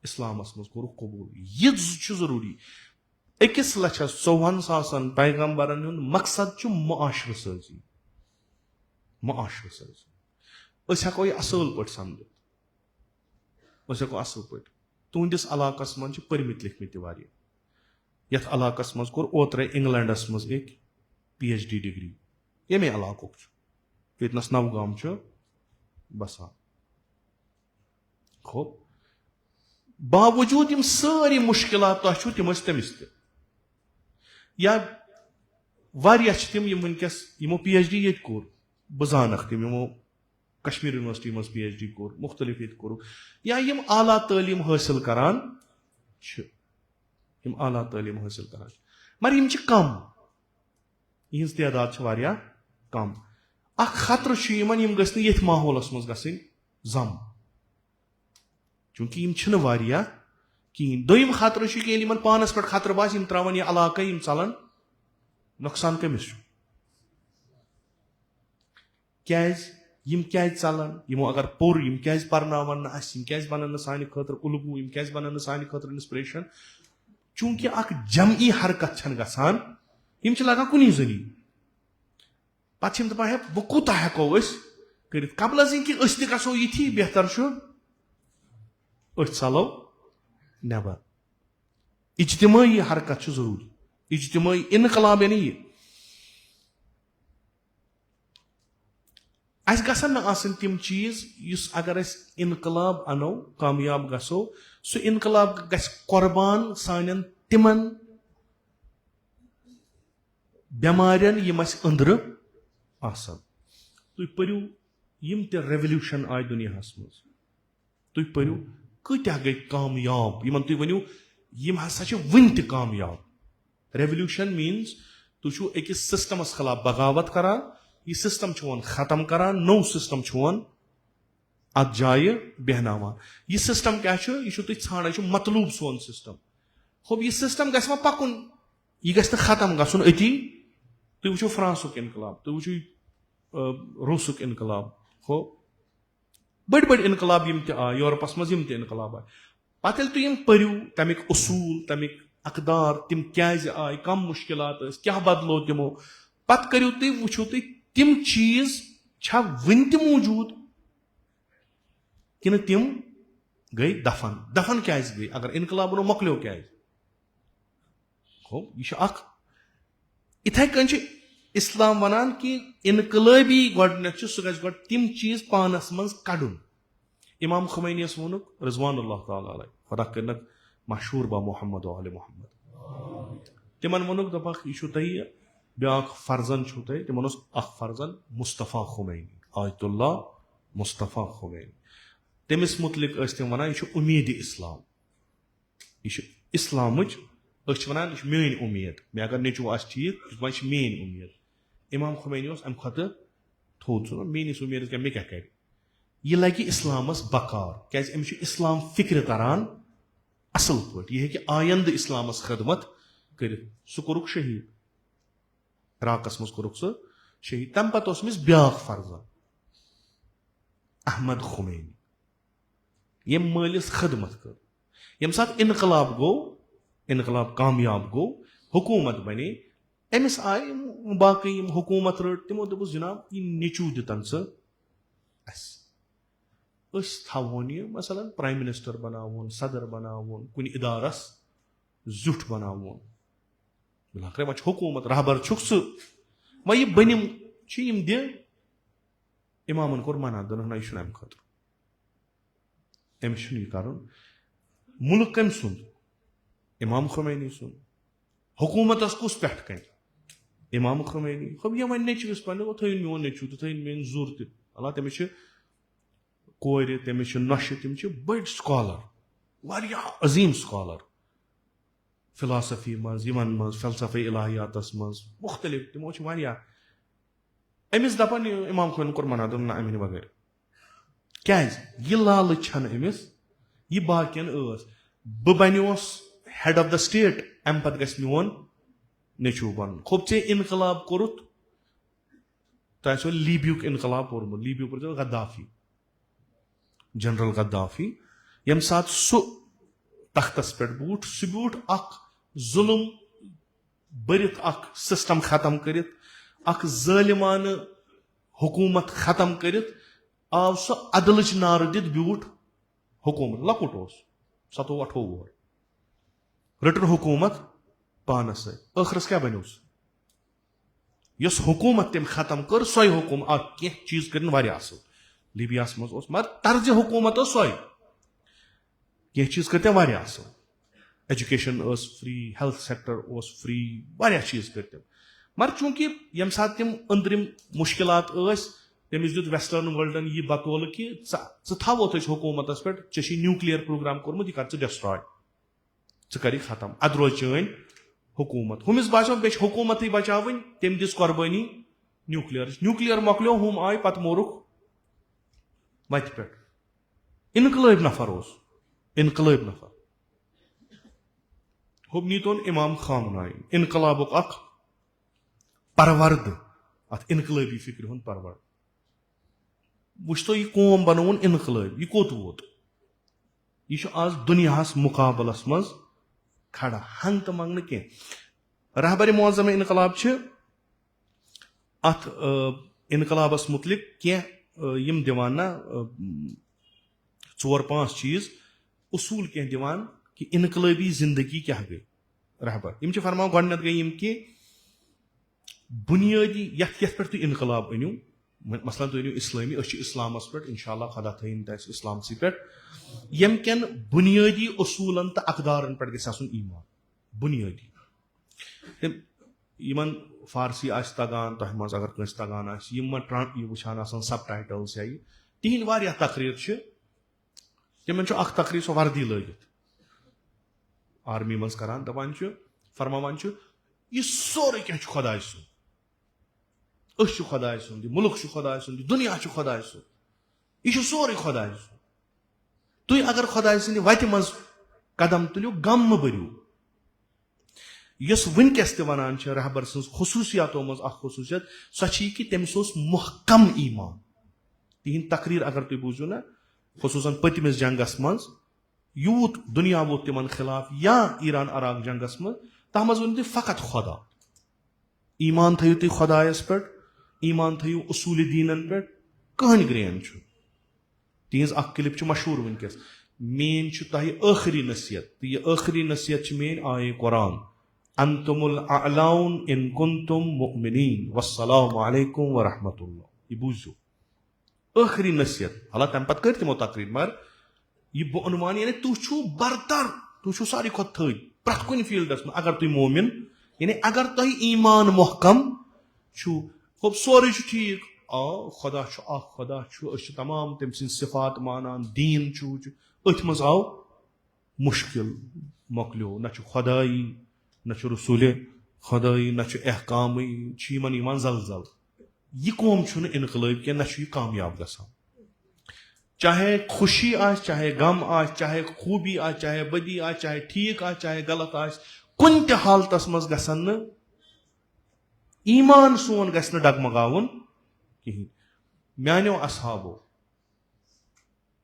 इस्लामस मज कोर कबूल यह जरूरी 1,54,000 पैगंबरन मकसद मुआशर साजी मुआशर साजी हेको यह असल पे समझ हेको असल पे तुंदिस इलाकस मज परमित लिखमित यथ इलाकस मज कोर ओत्रे इंग्लैंडस मज एक PhD डिग्री यमे इलाकुक यतनस नवगाम बसान खो बावजूद सारी मुश्किलात तम तमिस या तम वनकस यमो PhD ये कोर बह जानक तम यमो कश्मीर यूनिवर्सिटी मज PhD कोर मुख्तलिफ ये कोर या यम आला तालीम हासिल करान यम आला तालीम हासिल करान मगर यम कम यहज तादाद कम खतर यम गस ये माहौलस मज गई जम चूंकि यम वारिया कहें दोम खतर यम पानस पे खतर बास यम त्रावन यह इलाक यम चलन नुकसान कमिस क्या चलन यमो अगर पोर यम क्या पर्नावन यम क्या बनन सान खतर उलगू यम क्या बनन सान खतर इंस्पिरेशन चूंकि जमी हरकत गसान यम लगान कुनी जनी पे दपान बह कूता हेको कर कबल कि गो ये बेहतर चलो नबर इज्तिमाई हरकत जरूरी इज्तिमाई इनकलाब यानी गसन तम चीज अगर इनकलाब अनो कामयाब गसो सो इनकलाब कुर्बान सान तिमन बेमारियन यम अंदर तुम परू यम ते रेवल्यूशन आय दुनिया मज तुम परू कत्या गई कामयाब यमन तुम वनु यम हसा वन त कामयाब रेवल्यूशन मीन्स तुम अकिस सिस्टमस खिलाफ बगावत करान यह सिस्टम वन खत्म करान नो सिस्टम वन अत जाय बेहनावान यह सिस्टम क्या यह तुम छान मतलूब सोन सिस्टम होब यह सिस्टम गस पकुन यह गस खत्म गसन अति तुम वो फ्रांसुक इनकलाब तुम वो रूसुक इनकलाब हो बड़ बड़ इनकलाब यम आय यूरोपस मज यम इनकलाब आय पे तुम परू तमिक उसूल तमिक अकदार तम क्या आय कम मुश्किलात क्या बदलो तमो पत करू तुम वो तम चीज वन त मौजूद कि तम गई दफन दफन क्या गई अगर इनकलाब मकलो क्या हो यह इथे कन इस्लाम वनान कि इनकलाबी गोडनेथ सह गो तम चीज पानस मज कड़न इमाम खुमैनीस वोनुक रिजवानुल्लाह ताला अलैह खुदा करनक मशहूर बा मोहम्मद व आले मोहम्मद तिमन वोनुक दपक यह तह ब्याक फर्जन तुह तिमन फर्जन मुस्तफ़ा खुमैनी आयतुल्लाह मुस्तफ़ा खुमैनी तमिस मुतलिक तम वन यह उम्मीद इस्लाम यह इस्लाम वन यह मेन उम्मीद मे अगर नेचु आ ठीक वह मेन उम्मीद इमाम खुमैनी अम खुद थोद सो मेनिस उम्मीद क्या मे क्या कर यह लगे इस्लामस बकार क्या अमिस इस्लाम फिक्र तरान असल पे यह कि आयंद इस्लामस खदमत कर सह कोरुक शहीद इराकस मज कोरुक सह शहीद तम पे अमिस ब्याक फर्जन अहमद खुमैनी यम मालिस खदमत कर यम साथ इनकलाब गो इनकलाब कामयाब गो हुकूमत बने अमिस आय बाकी हुकूमत रट तमो दोस जनाब यह निचू दितन थवन यह मसलन प्राइम मिनिस्टर बनावन सदर बनावन कुन इदारस जुठ बनावन बिलाखिर वह हुकूमत रहबर छुक सह वह यह बनिम यम दि इमामन कोर मना दोन ना यह अम खतर अमिस कर मुल्क कम सुन इमाम खुमैनी सुन हुकूमत कुस पे कन इमाम खुमैनी खब यह वन नचुस पे थन मोन नचु तो थन मेन जुर तला तमिस कोर तमिस नशे तम बड़ स्कॉलर अजीम स्कॉलर फिलासफी मज फलसफे इलाहियात मज मुख्तलिफ तमो अमिस दपान इमाम खुमैनी कोर मना दोन ना अमिन बगैर क्या यह लालच अमिस यह बाकियन बह बनियोस हेड ऑफ द स्टेट अम पे गस मोन नेचू बन खब चे इनकलाब कोरुत तो लीबियुक इनकलाब कोरमुत लीबियुक गद्दाफी जनरल गद्दाफी यम सात सह तख्तस पे बूट सह बूट अख जुल्म बरित अख सिस्टम खत्म करित अख जालिमान हुकूमत खत्म करित आव सह अदलच नार दित बूट हुकूमत लकुट 17-18 वोर रटन हुकूमत पानस ٲखरस क्या बनियोस यस हुकूमत तम खत्म कर सो हुकूमत कह चीज कर असल लीबियास मज मगर तर्ज हुकूमत सो कह चीज कर तम असल education free health sector free वारिया चीज कर तम मगर चूंकि यम सात तम अंदरिम मुश्किलात तमिस दुत वेस्टर्न वर्ल्डन यह बतौल कि थवोत हुकूमत पे चे न्यूक्लियर प्रोग्राम कोर्मुत यह कर डिस्ट्रॉय कर खत्म अद रोज चन हुकूमत हुमिस बाचो बे हुकूमत बचावन तम दिस कुर्बानी न्यूक्लियर मकलो हम आय पत मोरुख वत पे इनकलाब नफर इनकलाब नफर हम नीतोन इमाम खामनाई इनकलाबुक अख परवर्द अत इनकलाबी फिक्र हुन परवर्द वो यह कौम बनोन इनकलाब यह कोत वोत यह आज दुनियास मुकाबलस मज खड़ा हंग तो मंग कह रहबर मौजम इनकलाब अत इनकलाबस मुतलिक कह यम दिवान ना 4-5 चीज उसूल कह दिवान कि इनकलाबी जिंदगी क्या गई रहबर यम फरमा गड गई यम कि बुनियादी यथ पे तुम इनकलाब अनु मसलन तुम अनु इस्लामी इस्लामस पे इंशाल्लाह खुदा थन इस्लाम पे यम कन बुनियादी उसूलन तो अकदारन पे गसन ईमान बुनियादी यमन फारसी आस तगान तह मज अगर कस तगान वुचान सब टाइटल्स या तिहद वारिया तकरीर तिमन अख तकरीर सो वर्दी लगित आर्मी मज करान दपान फरमान यह सोरे क्या खुदाय सुन खुदाय सुन मुल्क खुदाय सुन दुनिया खुदाय सुन यह सोरे खुदाय सुन तुम अगर खुदाय सद वत मज कदम तुलो गम म बरू यस वनकस तवान रहबर सज खसूसियातों मज खसूसियत सो कि तमिस महकम ईमान तिहद तकरीर अगर तुम बूझो ना खसूसन पतमिस जंगस मज यूत दुनिया वोत तिमन खिलाफ या ईरान अराक जंगस मज तथ मज वन फकत खुदा ईमान थो तुम खुदायस पे ईमान थो उसूल दीनन पे कहन ग्रेन तिहज क्लिप मशहूर वनकस मेन तह आखिरी नसीहत तो यह आखिरी नसीहत मेन आए कुरान अंतुमुल अलाउन इन कुंतुम मुमिनीन वस्सलामु अलैकुम व रहमतुल्लाह यह बूझो आखिरी नसीहत हालां तम पे कर तमो तकरीर मगर यह बनुमान यानी तुम बरतर तुम सारी खुद थी प्रत कुन फील्डस में अगर तुम मोमिन यानी अगर तुम ईमान महकम खूब सोरे ठीक आ खुदा खुदा तमाम तम सिफात मानान दीन अथ मज आव मुश्किल मकलो न खुदाई न रसूल खुदाई न अहकाम यमन जलजल यह कौम इनकलाब क्या न कामयाब गसान चाहे खुशी आ चाहे गम आ चाहे खूबी आ चाहे बदी आ चाहे ठीक आ चाहे गलत आ कुन त हालतस मज गसन न ईमान सोन गस डगमगावन कहीं मानो असहाबो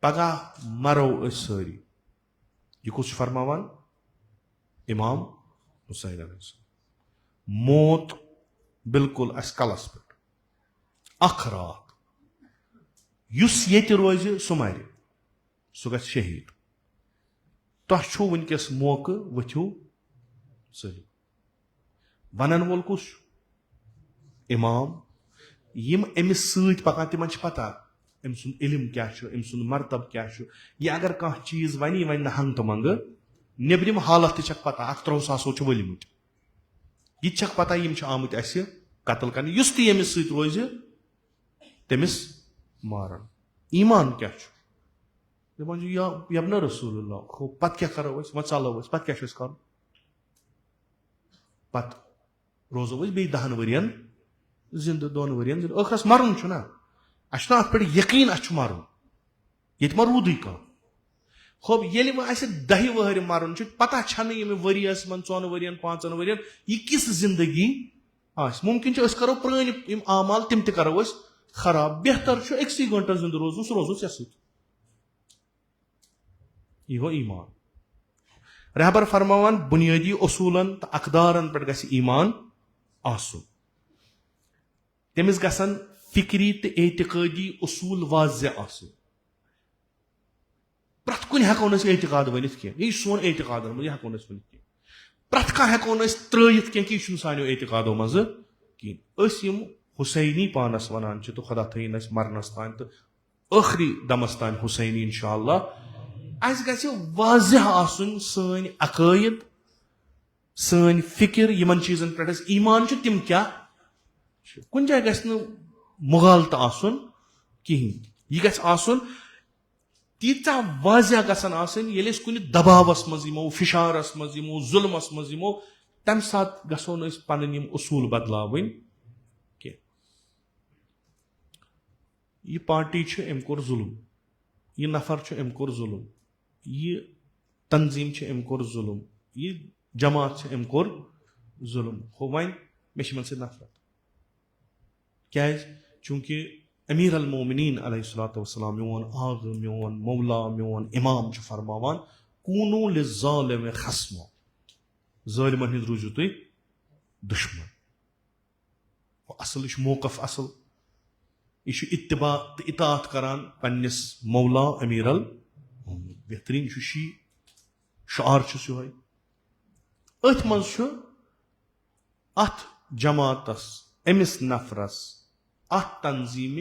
पगह मरो सारी यह कुछ फरमावान इमाम हुसैन मौत बिल्कुल अस कलस पे अख रात युस ये रोज सह मर सह ग शहीद तह वनकस मौका वथ्यू सही वनन वोल कुछ इमाम यम अमिस सत पकान तिमन पता अम सुंद इल्म क्या अम सुंद मरतब क्या यह अगर कह चीज वन वन हंग तो मंग नेबरिम हालत तक पता 13 वलमुत यह पता यम आमुत कत्ल कर यमिस सत रोज तमिस मारन ईमान क्या दपान यब ना रसूलुल्लाह पत क्या करो वो चलो पत क्या कर पत रोजो बे 10 वरियन जिंद 2 वरियन जिंद ٲخرس मरुन ना अत पे यकीन अ मरुन ये मा रूद कह खब ये वह 10 वहर मरुन पता ये वरियस मन 4 वरियन 5 वरियन यह किस जिंदगी मुमकिन करो पुरान आमाल तिम त करो खराब बेहतर अक्सी घंटा जिंद रोजन सह रोजो ऐ सत यह गो ईमान रहबर फरमान बुनियादी असूलन तो अकदारन पे गस ईमान आसुन तमिस गसन फिक्री तो एतिकादी असूल वाज़े आसुन प्रत कुन हेको नस एतिकाद वनित के यह सोन एतिकाद यह हेको नस वनित के प्रत कह हेको नस त्रयित के यह सानो एतिकादो मज कहीं हुसैनी पानस वनान तो खुदा थन अस मरनस तान तो आखिरी दमस तान हुसैनी इंशाअल्लाह अस गि वाज़ह आसुन सन अकायद सन फिक्र यमन चीजन पे ईमान तिम क्या कुन जाय गि मुगालत आसुन कहीं यह गि आसुन तीचा वाज़ह गसन आसन येले कुन दबावस मज यमो फिशारस मज यमो जुल्मस मज यमो तम सात गसो न पन यम उसूल बदलावन के यह पार्टी अम कोर जुल्म यह नफर अम कोर जुल्म यह तंजीम अम कोर जुल्म यह जमात अम कोर जुल्म हो वन मे नफरत क्या चूंकि अमीर अल मोमिनीन अलैहिस्सलातु वस्सलाम मोन आग मोन मौला मोन इमाम फरमावान कूनू लिज़्ज़ालिम खस्मा ज़ालिमन हिंद रूजू तुई दुश्मन असल मौकफ असल यह इत्तिबा तो इतात करान पन्निस मौला अमीर अल मोमिनीन बेहतरीन शार यह अथ मज अथ जमातस अमिस नफरस अथ तंजीम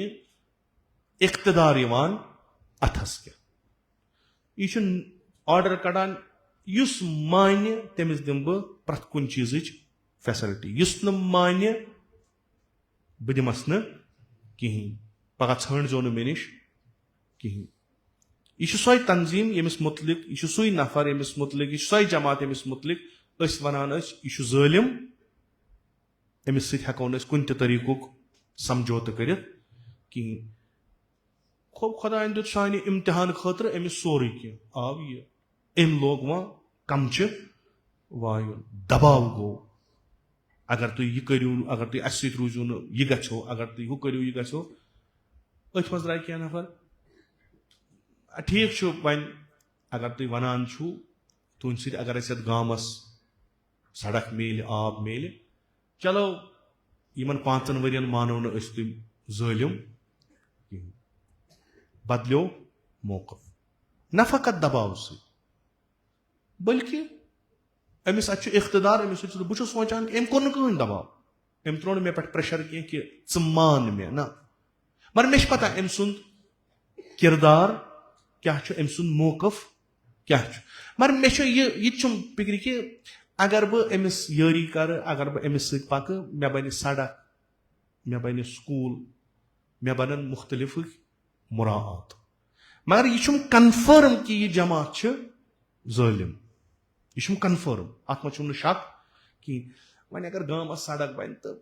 इख्तदार अथस क्या यह ऑर्डर कड़ान युस मान्य तमिस दिम बह प्रत कुन चीज फैसिलिटी युस न मान्य बह दिमस न कहीं पगह छण जो मे निश कहीं यह सो तंजीम यमिस मुतलिक यह सो नफर यमिस मुतलिक यह सो जमात यमिस मुतलिक वनान यह ज़ालिम अमिस सत हेको कुन तरीकुक समझौत कर कहीं खूब खुदान दुत सानि इम्तिहान खतर अमिस सोरे कह आव यह अम लोग वह कमच वायुन दबाव गो अगर तुम यह करू अगर तुम अस रूजू न यह गो अगर तुम हु करू यह गो अथ मज राय क्या नफर ठीक वन अगर तुम वनान तुंद सत अगर अस गामस सड़क मेल आब मेल चलो यमन 5 वरियन मानो न तुम ज़ालिम बदलो मौकफ न फकत दबाव से बल्कि अमिस अत इख्तदार अमिस बहुत सोचान अम कोर कहीं दबाव अम त्रो मे पे प्रेशर कह मान मे ना मगर मे पता अम सुंद किरदार क्या अम सुंद मौकफ क्या मगर मे यह फिक्र कि अगर बह अमिस यारी कर अगर बह अमिस सत पक मे बन सड़क मे बन स्कूल मे बनन मुख्तलिफ मुराआत मगर यह कन्फर्म कि यह जमात ज़ालिम यह कन्फर्म अत मे शक कहीं वन अगर गामस सड़क बन तो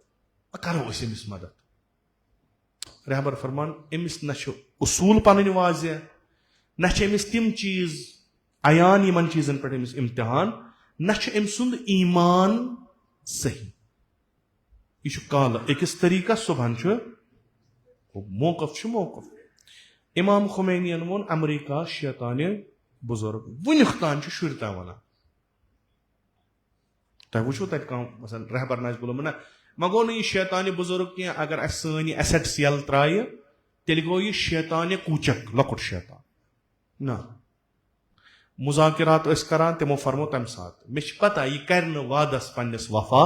करो अमिस मदद रहबर फरमान अमिस न उसूल पन वाज़ह न अमिस तिम चीज अयान यमन चीजन पे अमिस इम्तिहान न अम सुंद ईमान सही यह काल अकिस तरीका सुबहन मौकफ मौकफ इमाम खुमैनियन वोन अमरीका शैतान बुजुर्ग वुनिक तान शुर तान वन तुम वो तक मसल रहबर ना बोलो ना वन गो यह शैतान बुजुर्ग कह अगर सन एसेट्स यल त्राय तेल गो यह शैतान कूचक लकुट शैतान ना मुजाकिरात करान तमो फरमो तम सात मे पता यह कर वादस पन्निस वफा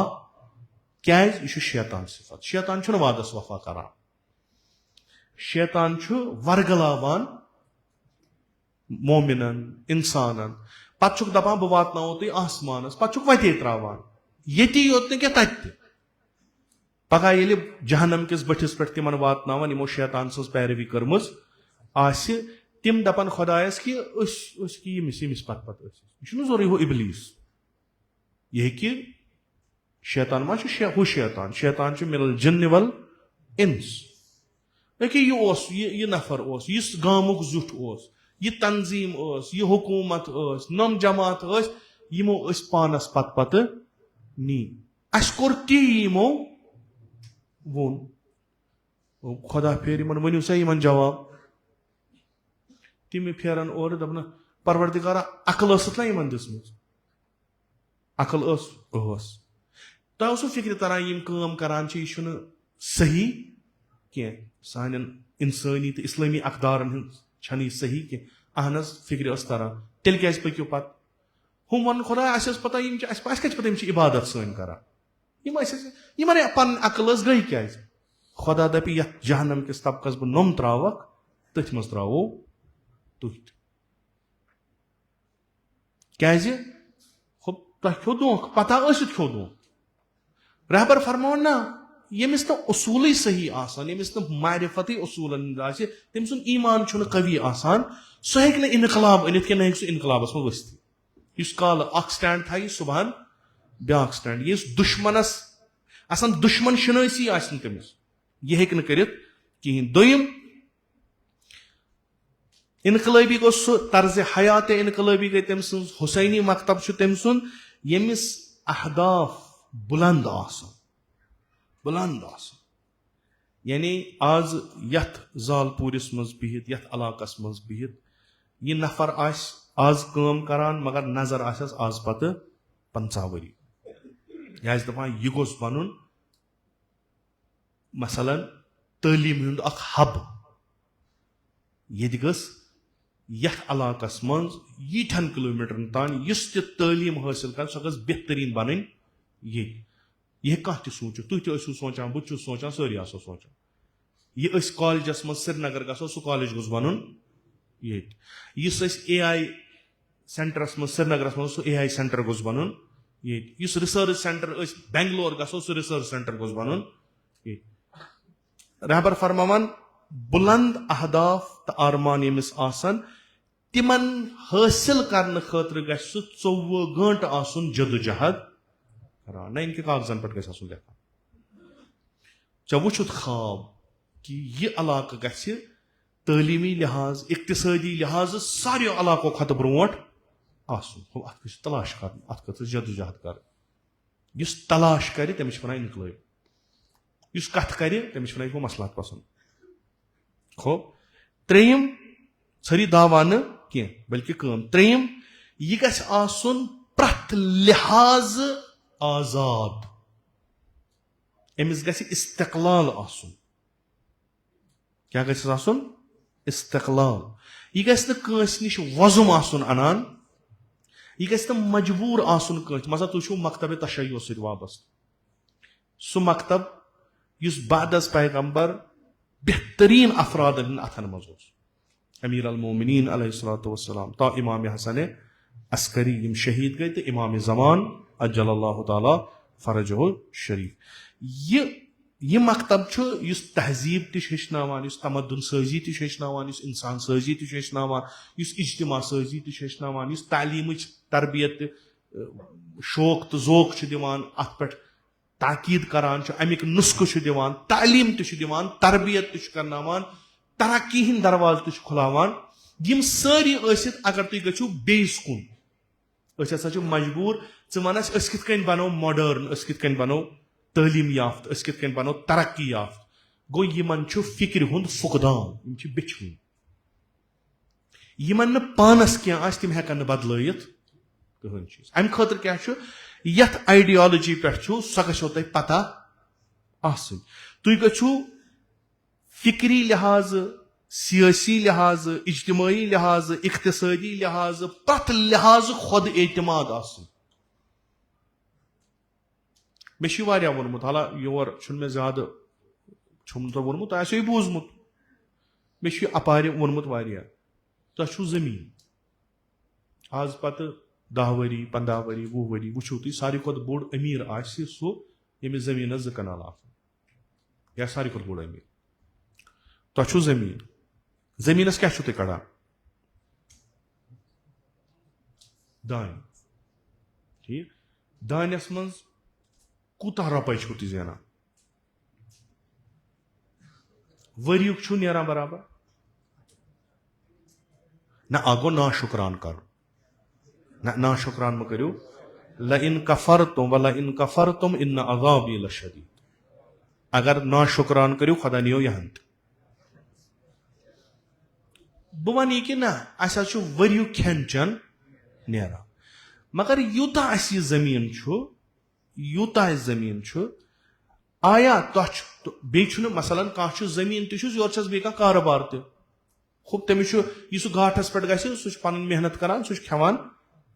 क्या यह शैतान सिफत शैतान वादस वफा करान शैतान वर्गलावान मोमिनन इंसानन पत दपान बह वातनावो तुह आसमानस पत वते त्रावान ये योत क्या तत पगह ये जहनम किस बठिस पे तिमन वातनावान यमो शैतान सज पैरवी कर्म तिम दपान खुदायस कि यमिस पत पत यह जोर हो इबलीस यह कि शैतान मा हु शैतान शैतान मिलल जिन्न वल इंस यह नफर इस गामुक जुट यह तंजीम यह हुकूमत नम जमात यमो पानस पत पत नी अस कोर ती यमो वोन खुदा फेर वनु सा इन जवाब तिम फेरन और दपन परवरदिगारा अकल ना इन दिसम अकल तुह फिक्र तरान यम काम करान यह सही कह सान इंसानी तो इस्लामी अकदारन यह सही कह अहन फिक्र तरान तेल क्या पकू पत हम वन खुदा पता पता इबादत सन करान पन अकल गई क्या खुदा दप जहनम किस तबकस बह नम त्रावक तथ मज त्रावो तुह क्या तुह खो दोख पता खो दोख रहबर फरमान ना यमिस न उसूल सही आसान यमिस न मारिफत उसूलन तम सुन ईमान कवी आसान सह हे इनकलाब अनित क्या सह इनकलाबस में वस्ती इस काल अख स्टैंड था सुबह ब्या स्टैंड ये दुश्मनस आसान दुश्मन शनासी तमिस यह हे कर कहें दोम इनकलाबी गो तर्ज हयात इनकलाबी गई तम सुन हुसैनी मकतब तम सुन यमिस अहदाफ बुलंद यानी आज यथ जालपुरिस मज बिहित यथ इलाकस मज बिहित यह नफर आज काम करान मगर नजर आसस आज पत 50 वरी यह दपान यह गोस बनुन मसलन तालीम हुंद अख हब ये गस यथ इलाकस मज यीठन किलोमीटर तान युस ते तालीम हासिल कर सह गस बेहतरीन बनन यह कह सोचो तुह सोचान बहुत सोचान सारी आसो सोचान यह कॉलेजस मज श्रीनगर गो सह कॉलेज गोस बन ये AI सेंटरस मज श्रीनगरस मज सह AI सेंटर गोस बन ये रिसर्च सेंटर बेंगलोर गो सह रिसर्च सेंटर गोस बन रहबर फरमान बुलंद अहदाफ तो आरमान यमिस आसन तिमन हासिल करने खतर ग 24 घंटे आसन जदोजहद ना इनके कागजन पे गस लेखा चे वुत ख्वाब कि यह इलाक गि तालीमी लिहाज इक्तिसादी लिहाज सारियों इलाकों खत ब्रोट अत तलाश कर अत खत जदोजहद कर तलाश कर तमिस वन इनकलाब कत कर तमिस वन गो मसलात पसंद खो त्रेयम छरी दावा न कह बल्कि कम त्रेयम यह गस आसन प्रथ लिहाज आजाद अमिस गि इस्तकलाल आसन क्या गस आसन इस्तकलाल यह गस निश वजुम आसन अनान यह गस मजबूर आसन मसा तुम मकतब तशय्युओ सत वाबस्त सह मकतब युस बादस पैगंबर बेहतरीन अफरादन अथन मज अमीर अल-मोमिनीन अलैहिस्सलातु वस्सलाम ता इमाम हसन अस्करी यम शहीद गए तो इमाम ज़मान अज्जलल्लाहु ताला फरजहु शरीफ यह मकतब युस तहजीब तहनावान तमद्दुन साजी तहनावान इंसान साजी तहनावान इज्तिमा साजी तहनावान तालीम तरबियत शौक तो ज़ौक दिवान अत पे ताकीद करान अमिक नुस्ख दिवान तालीम दिवान तरबियत करनावान तरक्की हिंद दरवाज तो खुलावान यम सारी अगर तुम गो बेस कुन हसा मजबूर वन कित बनो मॉडर्न कित बनो तालीम याफ्त कित बनो तरक्की याफ्त गो यमन फिक्र हुंद फुकदान बिछुन यमन पानस क्या तिम हेकन बदलत कहन चीज अम खतर क्या यथ आइडियोलॉजी पे सह गो तुम पता तुम गो फिक्री लिहाज सियासी लिहाज इज्तिमाई लिहाज इक्तिसादी लिहाज प्रथ लिहाज खुद एतमाद मे वोनमुत हाला योर मे ज्यादा छुम तो वोनमुत तुह बूजमुत मे छु अपारि वोनमुत वारिया तह छु जमीन आज पत 10 वरी 15 वरी 20 वरी वुचो तुम सारी खुद बोड़ अमीर आसि सो यमिस जमीन 2 कनाल आसान या सारी खुद बोड़ अमीर तह छु जमीन जमीनस क्या छु तुम कड़ान दान ठीक दानस मज कूता रुपये छु तुम ज़ानान वरियुक छु नेरान बराबर ना आगो ना शुक्रान कर ना शुक्रान म करो ल इन कफरतुम व ल इन कफरतुम इन अज़ाबी लशदीद अगर ना शुक्रान करो खुदा नियो यहन बह वन यह कि ना अस वरियुक खेन चन नेरान मगर यूता अस यह जमीन छु यूता जमीन छु आया तह बेचुन मसलन कह जमीन तुस योर बे कारोबार तुब तमिस यह घाटस पे गि सह पन मेहनत करान सह खेवान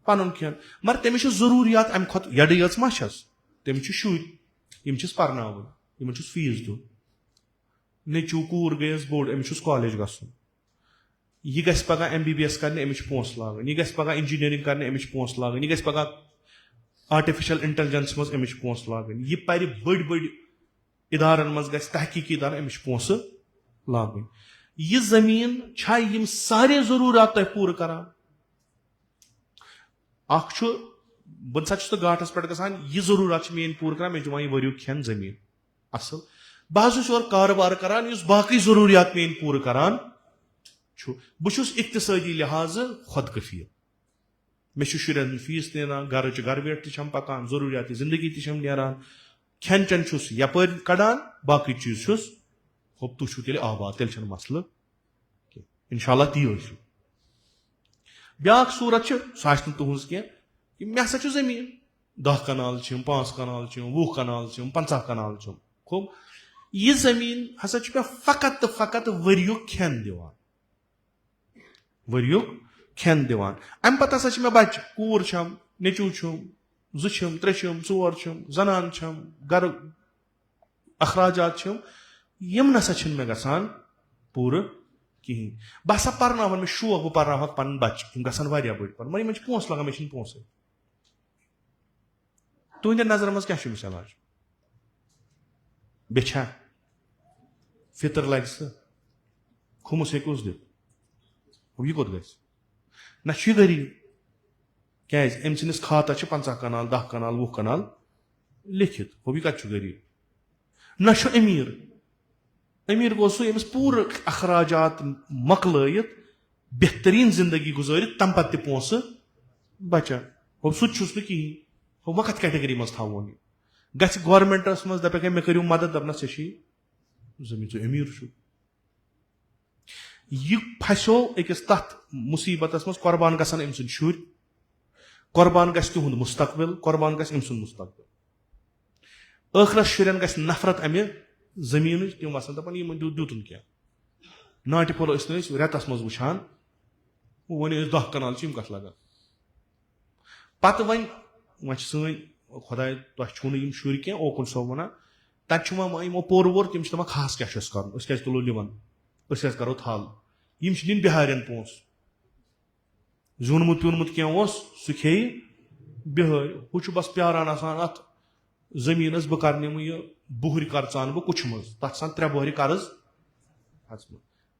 पन खेन मगर तमिस जरूरियात अम खुद यड़ यच मा तमिस शुर पर फीस दुन नचू कूर गयस बोर्ड अमिस कॉलेज गसन यह गस पगह MBBS करने अमिस पोस लागन यह गस पगह इंजीनियरिंग करने अमिस पोस लागन यह गस पगह आर्टिफिशियल इंटेलिजेंस मज अमिस पोस लागन यह पर बड़ बड़ इदारन मज गस तहकीकी इदार अमिस पोस लागन यह जमीन छा यम सारे जरूरत तह पूर करान बह तो घाटस पे गसान यह जरूरत मेन पूर करान मे दिवान वरियुक खेन जमीन असल बह और कारोबार करान इस बाकी जरूरियात मेन पूर करान बह इक्तिसादी लिहाज खुद कफील मे शुरन फीस नेरान घर वेट तम पकान जरूरियात जिंदगी तम नेरान खेन चन यपर कड़ान बाकी चीज तुम तेल आबाद तेल मसल इंशाल्लाह ती ब्या सूरत सह तुज कह मे हसा जमीन 10 कनाल 5 कनाल 20 कनाल 50 कनाल खूब यह जमीन हसा मे फकत तो फकत वरियुक खेन दिवान वरियुक खेन दिवान अम पत हसा मे बच्चे कूर छम नेचू छम 2 छम 3 छम 4 छम जनान छम घर अखराजात छम यम नसा मे गसान पूर कहीं बह हसा पर्न मे शौक बह पर्न पन बच्चे गसान वारिया बड़ पर मगर पोस लगा मे पोस तुंद नजर मज क्या इलाज बेछा फितर लग खुमस हेकोस दित यह कोत गस ना गरीब क्या अम सिंदिस खाता 50 कनाल 10 कनाल 20 कनाल लिखित वो कत गरीब ना अमीर अमीर गो सह यमिस पूर अखराजात मकलयित बेहतरीन जिंदगी गुजारित तम पे पोस बचान वो सह कहीं वो कत कैटेगरी मज थवन गि गवर्नमेंटस मज दपे मे करू मदद दपन ऐ जमीन अमीर यह फसो अकिस तथ मुसीबत मज कुर्बान गसान अम सुंद शुर कुर्बान गस तुहुंद मुस्तकबिल कुर्बान गस अम सुंद मुस्तकबिल आखिरस शुरन गस नफरत अमे जमीन तम वसान दपान यह दुतन क्या नाटि पोलो रेतस मज वुचान वन 10 कनाल कत लगान पत वन वन खुदा तुम छू शुर कह ओकुन सो वन तक यमो पोर वोर तम दपान खास क्या कर तुलो लिवन करो थल यम दिन बिहारियन पोस जुनमुत व्युनमुत क्या सह खे बिहार हु बस प्यारान अत जमीन बह कर यह बुहर कर चान बह कुछ मज तथ सान 3 बहर कर्ज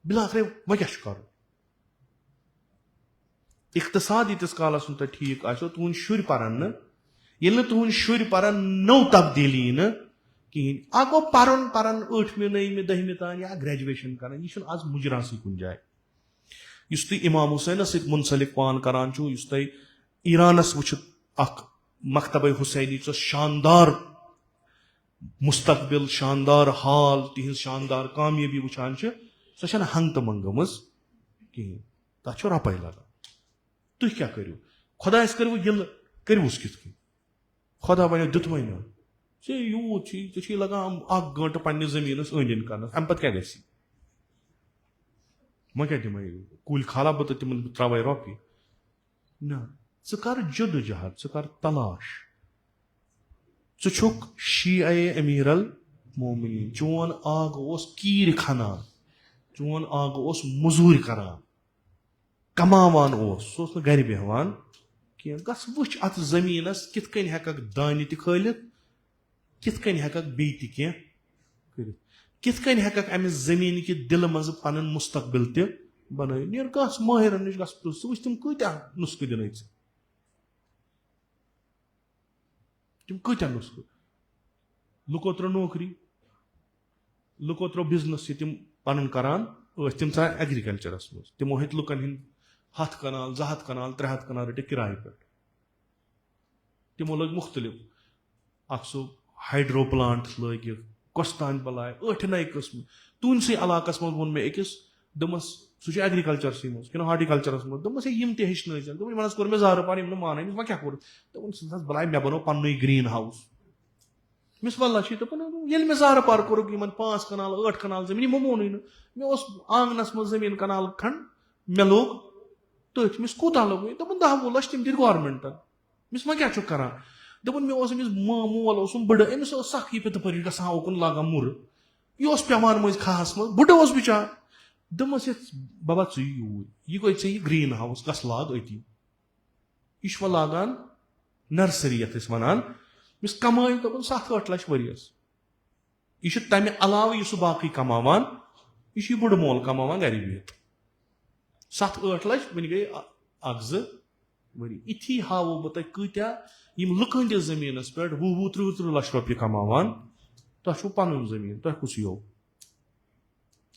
बिलाखरे वह क्या कर इख्तसाद यीतिस कालस तुम ठीक आसो तुहद शुर पारन ये तुहद शुर पारन नौ तब्दीली कहें आ गो पारन पारन 8वीं 9वीं 10वीं तान या ग्रेजुएशन कर यह आज मुजरासी कुन जाए तुम इमाम हुसैन सत मुंसलिक पान करान तुम ईरानस वुच मकतब हुसैनी शानदार मुस्तकबिल शानदार हाल तिहज शानदार कामयाबी वुचान सह हंग तो मंग मज कहें तथ रुपये लगान तुम क्या करो खुदा करो ये करोस कित खुदा वन दुत वन चे यूत चे लगान 1 घंटे पन्ने जमीन अंदन कर अम पे क्या गि वह क्या दिम कुल खाला बह तो तिम त्रे रुपये ना कर जदोजहद कर तलाश षुक शीआ अमीर अल मोमिनीन चोन आग कीर खनान चोन आग ओस मजूर करान कमावान ओस सो ओस न घर बेहवान कह गस वुच अत जमीनस कित कन हेकक दानि त खलित कित कन हेकक बे त कह करित कित कन हेकक अमिस जमीन कि दिल मज पन मुस्तकबिल त बन नीर गस माहिरन निश गस सह वुच तिम कत्या नुस्ख दिन तिम कत्या नुस्ख लुको त्रो नौकरी लुको त्रो बिजनेस तिम पन करान तिम चा एग्रीकल्चरस मज तिमो हेत लुकन हिंद 100 कनाल 200 कनाल 300 कनाल रटे किराए पे तिमो लग मुख्तलिफ अख सो हाइड्रो प्लांट लग कस्तान बलाय 8-9 किस्म तुनसे इलाकस मज वो मे अकिस दमस सह एग्रीकल्चर मज कि हार्टिकल्चरस मज दमस यम ते हेचन दमस कोर मे जार पान यम मान वह क्या कोर दस बलाय मे बनो पन्न ग्रीन हाउस मिस वल्ला दपान ये मे जार पार कोर 5 कनाल 8 कनाल जमीन यमो मोन मे आंगनस मज जमीन कनाल खंड मे लोग तथ मिस कूता लोग दपन 10-20 लक्ष तिम दित गवर्नमेंटन मिस वह क्या करान दपन मे अमिस मोल बड़ अमिस सख ये तप गसान ओकुन लागान मुर यह पेवान मज खास मज बुढ़ बिचार दमस बाबा च यूर यह गई ग्रीन हाउस गस लाग अति यह लागान नर्सरी ये वनान मिस कमाई दपन 7-8 लक्ष वरियस यह तमें अलाव यह बाकी कमावान यह बुढ़ मोल कमावान घर बिहित 7-8 लक्ष वन गई 1-2 वरी इथी हावो बह तुम कत्या लुकंदिस जमीनस पे 20-30 लक्ष रुपये कमावान तुम पन जमीन तुम कुछ यो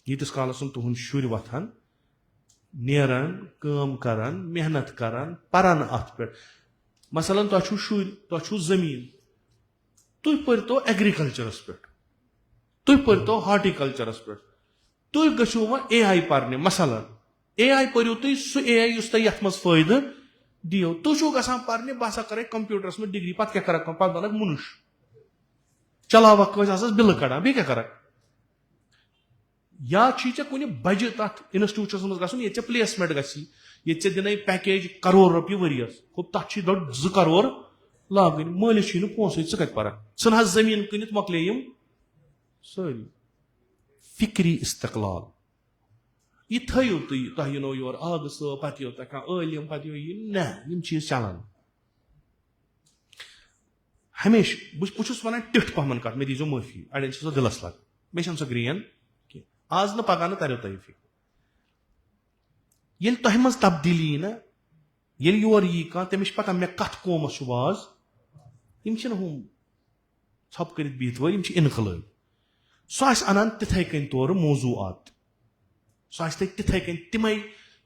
यीतिस कालस तुहद शुर वथान नेरान काम करान मेहनत करान परान अत पे मसलन तुम शुर तुम जमीन तुम पर्तो एग्रीकल्चरस पे तुम पर्तो हार्टिकल्चरस पे तुम गो वो AI पर्ने मसलन AI पर्यु तुम सह AI यथ मज फायदे दियो तुम गसान पर्ने बह सा कर कंप्यूटरस में डिग्री पे क्या कर पे बनक मुनुष चलावक बिल कड़ान बे क्या कर या कुन बजे तथ इंस्टिट्यूटस मज गन ये प्लेसमेंट गे दिन पैकेज करोड़ रुपये वरियस तथ 2 करोड़ लागन मालिस पोस कत पर सन जमीन कनित मकले सारी फिक्री इस्तकलाल यह थो तुह यनो योर आग सब पे यो तलिम पे न चीज चलान हमेश बहुत वन टिठ पहमन कत मे दीजो माफी अड़न सो दिलस लग मे सह ग्रेन आज न पगह तरो तुह फिक्र ये तुह मज तब्दीली ना ये योर यी कह तमिस पता मे कथ कौमस वाज हम छप कर बिहत वो इनकलाब सह अनान तिथे कन तौर मौजूआत सह तिथे कन तिमे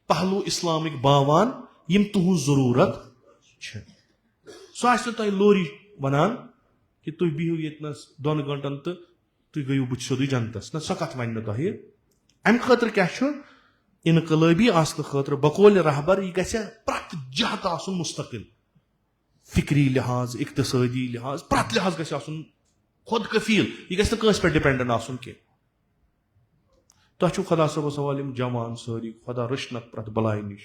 पहलू इस्लामिक बावान यम तुहज जरूरत सह तुह लोरी वनान कि तुह बिहू यतनस 2 घंटन तो तुह गयु बुथ सोदी जनतस ना सह कथ वन तुह अम खतर क्या इनकलाबी आसन खतर बकौल रहबर यह गि प्रत जहत आसन मुस्तकिल फिक्री लिहाज इक्तसादी लिहाज प्रत लिहाज गि खुद कफील यह गस पे डिपेंडेंट आसन कह तुह खुदा सबस हवाल जवान सारी खुदा रचनक प्रत बलाय निश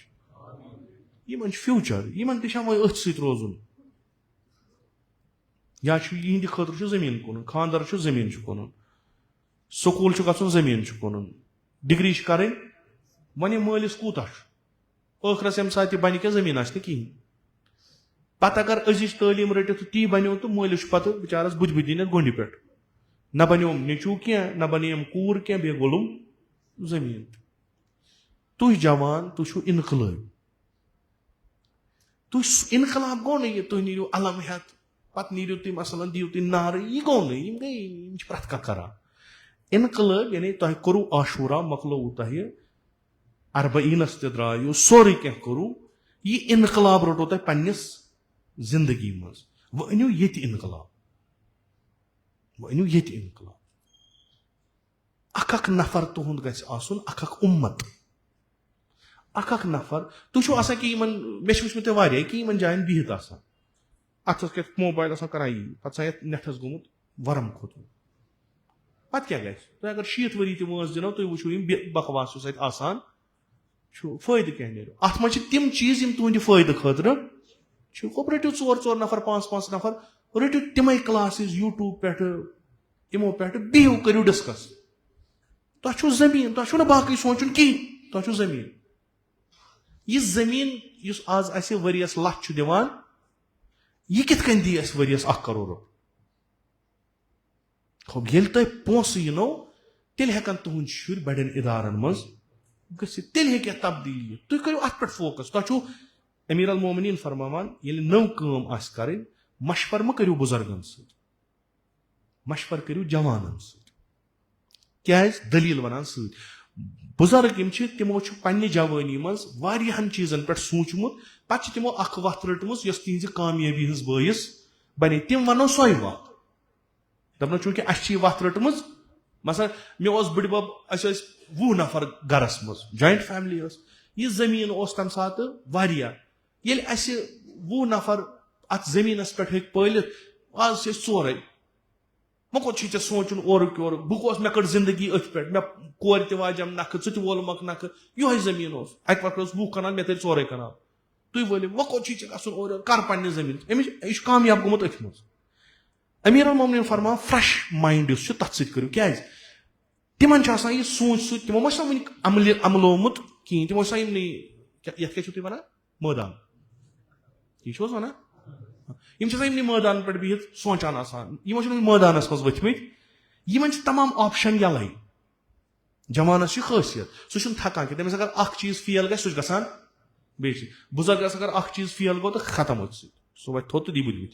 इन फ्यूचर इन तह अथ सत रोजुन या यहंद खतर जमीन कुन खानदार जमीन कुन स्कूल गन जमीन कुन डिग्री कर वन मालिस कूता ٲखरस यम सात बन क्या जमीन आस कहीं पत अगर अजिच तालीम रटित ती बनो तो मालिस पत बेचारस बुत दिन गोंड पे न बनियोम निचू क्या न बनियम कूर क्या बे गोलुम जमीन तुह जवान तुह इनकलाब तुह इनकलाब गो ना तुह नीरो अलम हेत पत नीरो तुम मसलन दियो तुम नार यह गो ना गई प्रत कह इनकलाब यानी तुह करू आशूरा मकलो तुह अरबईनस द्रायो सोरे क्या करू यह इनकलाब रटो तुह पन्निस जिंदगी मज वो अनियो ये इनकलाब वो अनियो ये इनकलाब अख नफर तुहद गन अख उम्मत अख नफर तुह कि मे वुचमुत वारिया कि इन जायन बिहित अथस क्या मोबाइल करान पे नेटस गोमुत वरम खोतमुत पे क्या तुम अगर 60 वरी तज दिनो तुम वो बकवास आसान फायदे क्या नो अत मे तम चीज तुहद फायदे खतर रटो 4 नफर 5 नफर रटो तमें क्लासेस यूट्यूब पे इमो पे बिहू करू डिस्कस तुम जमीन तुम बाकी सोचुन कहीं तुम जमीन यह जमीन इस आज अस वरियस लच दिवान यह कित कन दी अस वरियस 1 करोड़ रुपये ये तुम पोस यनो तेल हेकन तुहद शुर बड़न इदारन मज तेल हे तब्दीली तुम करो अत पे फोकस तुम अमीर अल मोमिनीन फरमान ये नव काम आस कर मशवर म करो बुजुर्गन मशवर करो जवानन क्या दलील वनान बुजुर्ग तमो पन्ने जवानी मज वारियाहन चीजन पे सूचमुत पे तमो अख वत रटम तिज कामयाबी हज बायस बने तम वनो सो वत दपन चूंकि अस वत रटम मसला मे बड़बब अस 20 नफर गरस मज जॉइंट फैमिली यह जमीन तम सात ये 20 नफर अत जमीनस पे पलित आज चोरे वो कोत ऐ सोचुन ओरुक योरुक बह मे कड़ जिंदगी अथ पे मे कोर तजम नख च वोलमक नख यह जमीन अत पे 20 कनाल मे तर 4 कनाल तुम वोल वो कोत गो कर पे जमीन अमिश यह कामयाब गोमुत अथ मज अमीर अल मोमिनीन फरमान फ्रेश माइंड तथ सो क्या तिमन यह सोच तिमो मा वन अमलोमुत कहें तिमो ये तुम वन मैदान यह वन इमन मैदान पे बिहित सोचान मैदानस मज वथमित तमाम ऑप्शन यल जवानस खासियत सह थकान कि तमिस अगर अख चीज फेल गि सह गसान बे बुजुर्गस अगर अख चीज फेल गो तो खत्म सह वत थोत तो दी बुत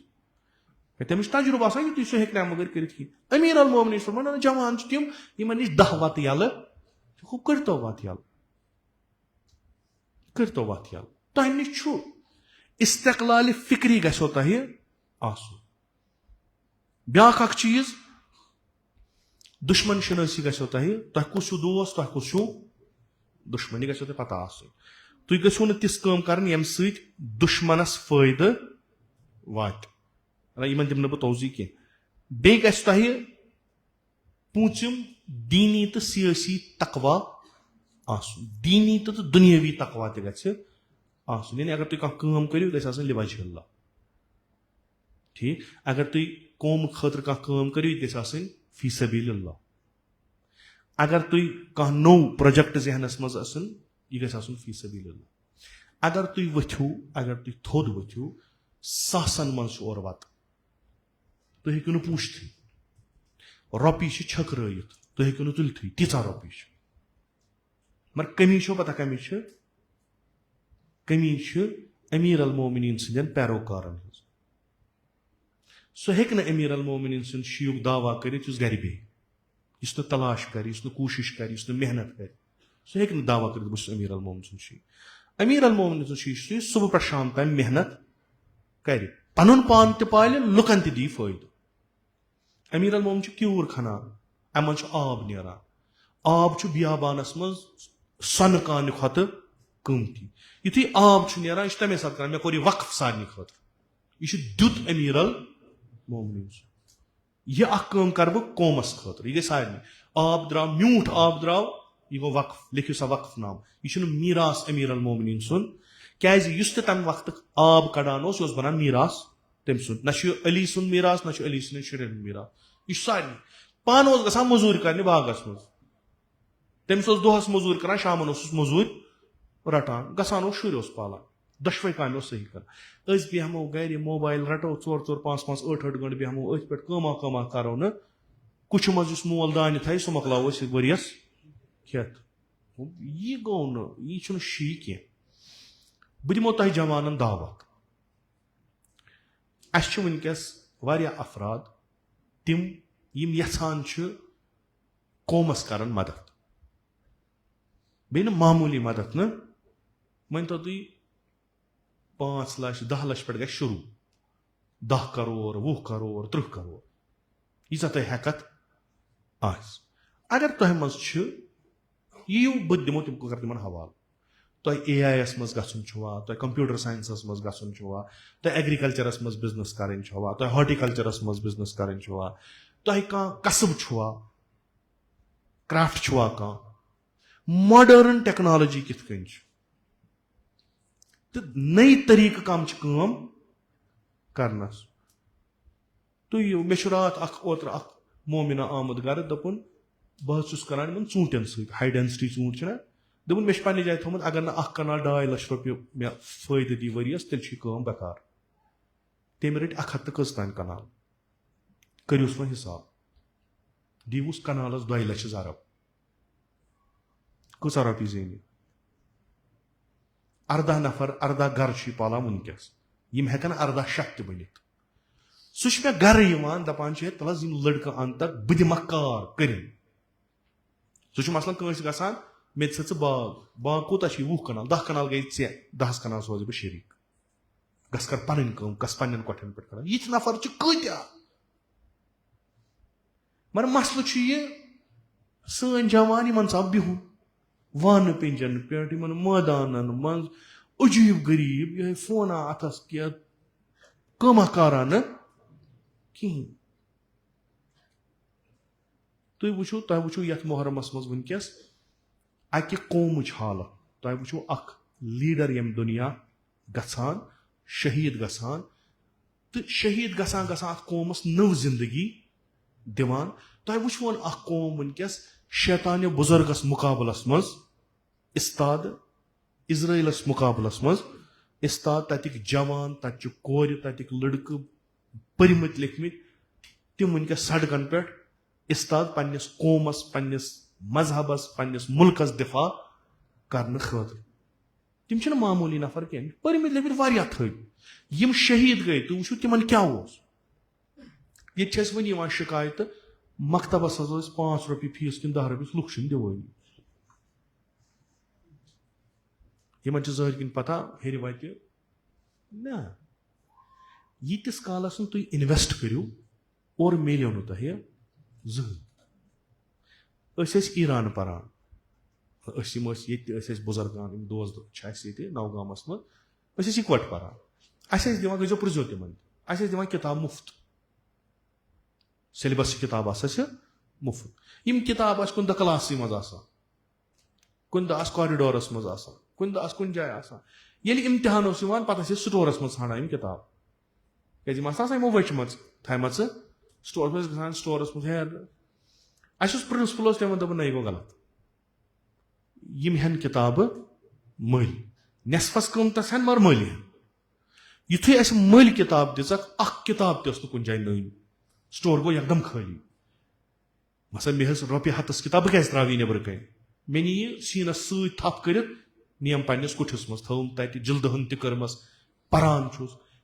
तमिस तजुर्बा आसान सह हे मगर कर अमीर अल मोमिनीन फरमान जवान तम इन नश 10 वत यल करतो वत यल करतो वत यल तह नश इस्तकलाल फिक्री गो तह ब्याख चीज दुश्मन शनासी गो तह कुस दोस्त तह कुस दुश्मनी गो तह पता तुम गो न तिस कर यम दुश्मनस फायद वात इन दिम बह तोजी कह बे तह पूंचम दीनी तो सियासी तकवा दीनी तो दुनियावी तकवा तह यानी अगर तुम कम करो गि लिवाजल्ला ठीक अगर तुम कौम खतर कम करो यह फी सबीलिल्लाह अगर तुम कह नो प्रोजेक्ट जहनस मज यह गि फी सबीलिल्लाह अगर तुम वथ्यू अगर तुम थोद वथ्यू सासन मज और वत तुम हेकू पूछत रोपी छकरत तुम हेकू तुलथ तीचा रोपी मगर कमी पता कमी कमी अमीर अल मोमिनीन सदन पैरोकारन सह हेक अमीर अल मोमिनीन सद शीयुक दावा कर गर बे तलाश कर कोशिश कर मेहनत कर सह हेक दावा कर बस अमीर अल मोमिन शी अमीर अल मोमिन सद शी सुबह पे शाम तम मेहनत कर पन पान पाल लुकन दी फायद अमीर अल मोमिन क्यूर खनान अमन आब नेरान आब बियाबानस मज सन कान खत कीमती युथु आब नेरान यह तमे सात मे कोर वक्फ सारे खत यह दुत अमीर अल मोमिनीन यह अम कर बह कौमस खतर यह गई सारे आब द्राव म्यूठ आब द्राव यह गो वक्फ लिखियो सा वक्फ नाम यह मीरास अमीर अल मोमिनीन सुन क्या तम वक्त आब कड़ान यह बनान मीरास तम सुन न अली सुन मीरास न अली सुन शुरन मीरास यह सारे पान ग मजूर कर बागस मज तमिस दोहस मजूर कर शामन मजूर रटान गसान शुर पालान दशवे काम सही कर बेहमो गर मोबाइल रटो 4 5 5 8 8 गंट बेहमो अथ पे कमा करो न कुछ मज मोल दान थे सह मकलो वरियस खेत यह गो न यह शी कह बह दिमो तह जवानन दावत अस वनकस अफराद तिम यम यछान कौमस कर मदद बे मामूली मदद न मन तो तुम 5 लाख 10 लाख पे शुरू 10 करोड़ 20 करोड़ 30 करोड़ यीजा तुम हेकत अगर तुह मज यू बह दिमो तुम कर तिमन हवाल तुह AI मज गुन तुह कंप्यूटर साइंसस मज गुन तुह एग्रीकल्चरस मज बिजनेस कर तुह हॉर्टिकल्चरस मज बिजनेस कर तुह कह कसब क्राफ्ट कह मॉडर्न टेक्नोलॉजी कित कन तो नई तरीक कम करनस तुम मे रात ओत्र मोमिना आमुद गर दोपुन बह करान इन ूटन सत हाई डेंसिटी ूट दोपन मे पे जाए थोमुत अगर ना कनाल 2.5 लाख रुपये मे फायदे दी वरियस तेल बेकार तम रट 100 तक तान कनाल करूस वो हिसाब दीवुस कनालस 2 लाख अरब कसा रपी जेन 18 नफर 18 गर पालान वनकस हेकन 18 शत त बनित सह मे गर दपान तल लड़क अन तक बह दिमक कार कर सह मसलन कंस गसान मे दिस बाग बाग कूत 20 कनाल 10 कनाल गई 10 कनाल सोज बह शरीक गस कर पन गस पन कोठन पे कर ये नफर कत्या मगर मसल यह सन जवान इन सा बिहुन वन पिंजन पे मैदान मज अजीब गरीब यह फोना अथस क्या कमा कारा न कहें तुम वो ये मोहरमस मज वनकस अकि कौम हालत तुम वो अख लीडर यम दुनिया गसान शहीद गसान तो शहीद गसान गसान कौमस नव जिंदगी दिवान तुम वो कौम वनकस शैतान बुजुर्गस मुकाबलस मज इस्ताद इजराइलस मुकाबलस मज इस्ताद ततिक जवान तत कोर ततिक लड़क परमित लिखमित तम वनकस सड़कन पे इस्ताद पन्निस कौमस पन्निस मजहबस पन्निस मुल्कस दिफा करने खतर तम मामूली नफर कह परमित लिखमित वारिया थद यम शहीद गए तुम वो तिमन क्या ये वन शिकायत मकतबस 5 रुपये फीस कि 10 रुपये लुक दिवानी इन जहर किन पता हेर वत ना यीतिस कालस तुम इन्वेस्ट करू और मिलो नु तह जहन ईरान पान बुजुर्गान दोस्त नौगामस मज इकवट पान दिवान गो पुरजो तिम दिवान किताब मुफ्त सिलेबस किताब मुफ्त यम किताब कुन दह क्लास मज कुन दह कॉरिडोरस मज कुन दह कुन जाए ये इम्तिहान पे स्टोरस मज ाना किताब क्या यमो वचम थम स्टोर गसान स्टोरस मज हेर अस प्रिंसिपल तमें दोपन यह गो गलत यम हेन किताब मल नेसफस कमतस हेन मगर मल हेन युथु अस मल किताब दिख किताब तुन जाए नई स्टोर गो एकदम खाली मसल मे रोपये हथस किताब क्या त्री नबर कन मे नी सीनस सप कर नियम पन्नस कुठस मज थम तत जिल्दहन तमस पान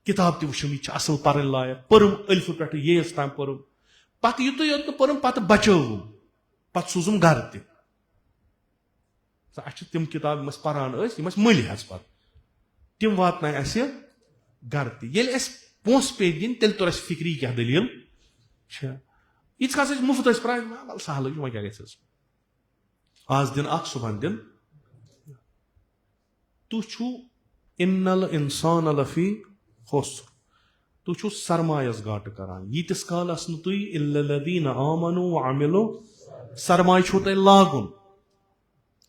किताब तुम यह असल पर्न लायक पर्म अल्फ पे येस ताम पर्म पे युत योत पर्म पे बचवम पे सूजम गर तम किताब पान मल पे तम वात गर ये पोस पे दिन तेल तोर फिक्री क्या दलील यीच मुफ्त प्रान सहल वो क्या ग आज दिन सुबह दिन तुम इन्नल इंसान लफी खुस्र तुम सरमायस घाट करान यीतिस कालस इल्लल्लज़ीन आमनु व अमिलु सरमाय तुम लागुन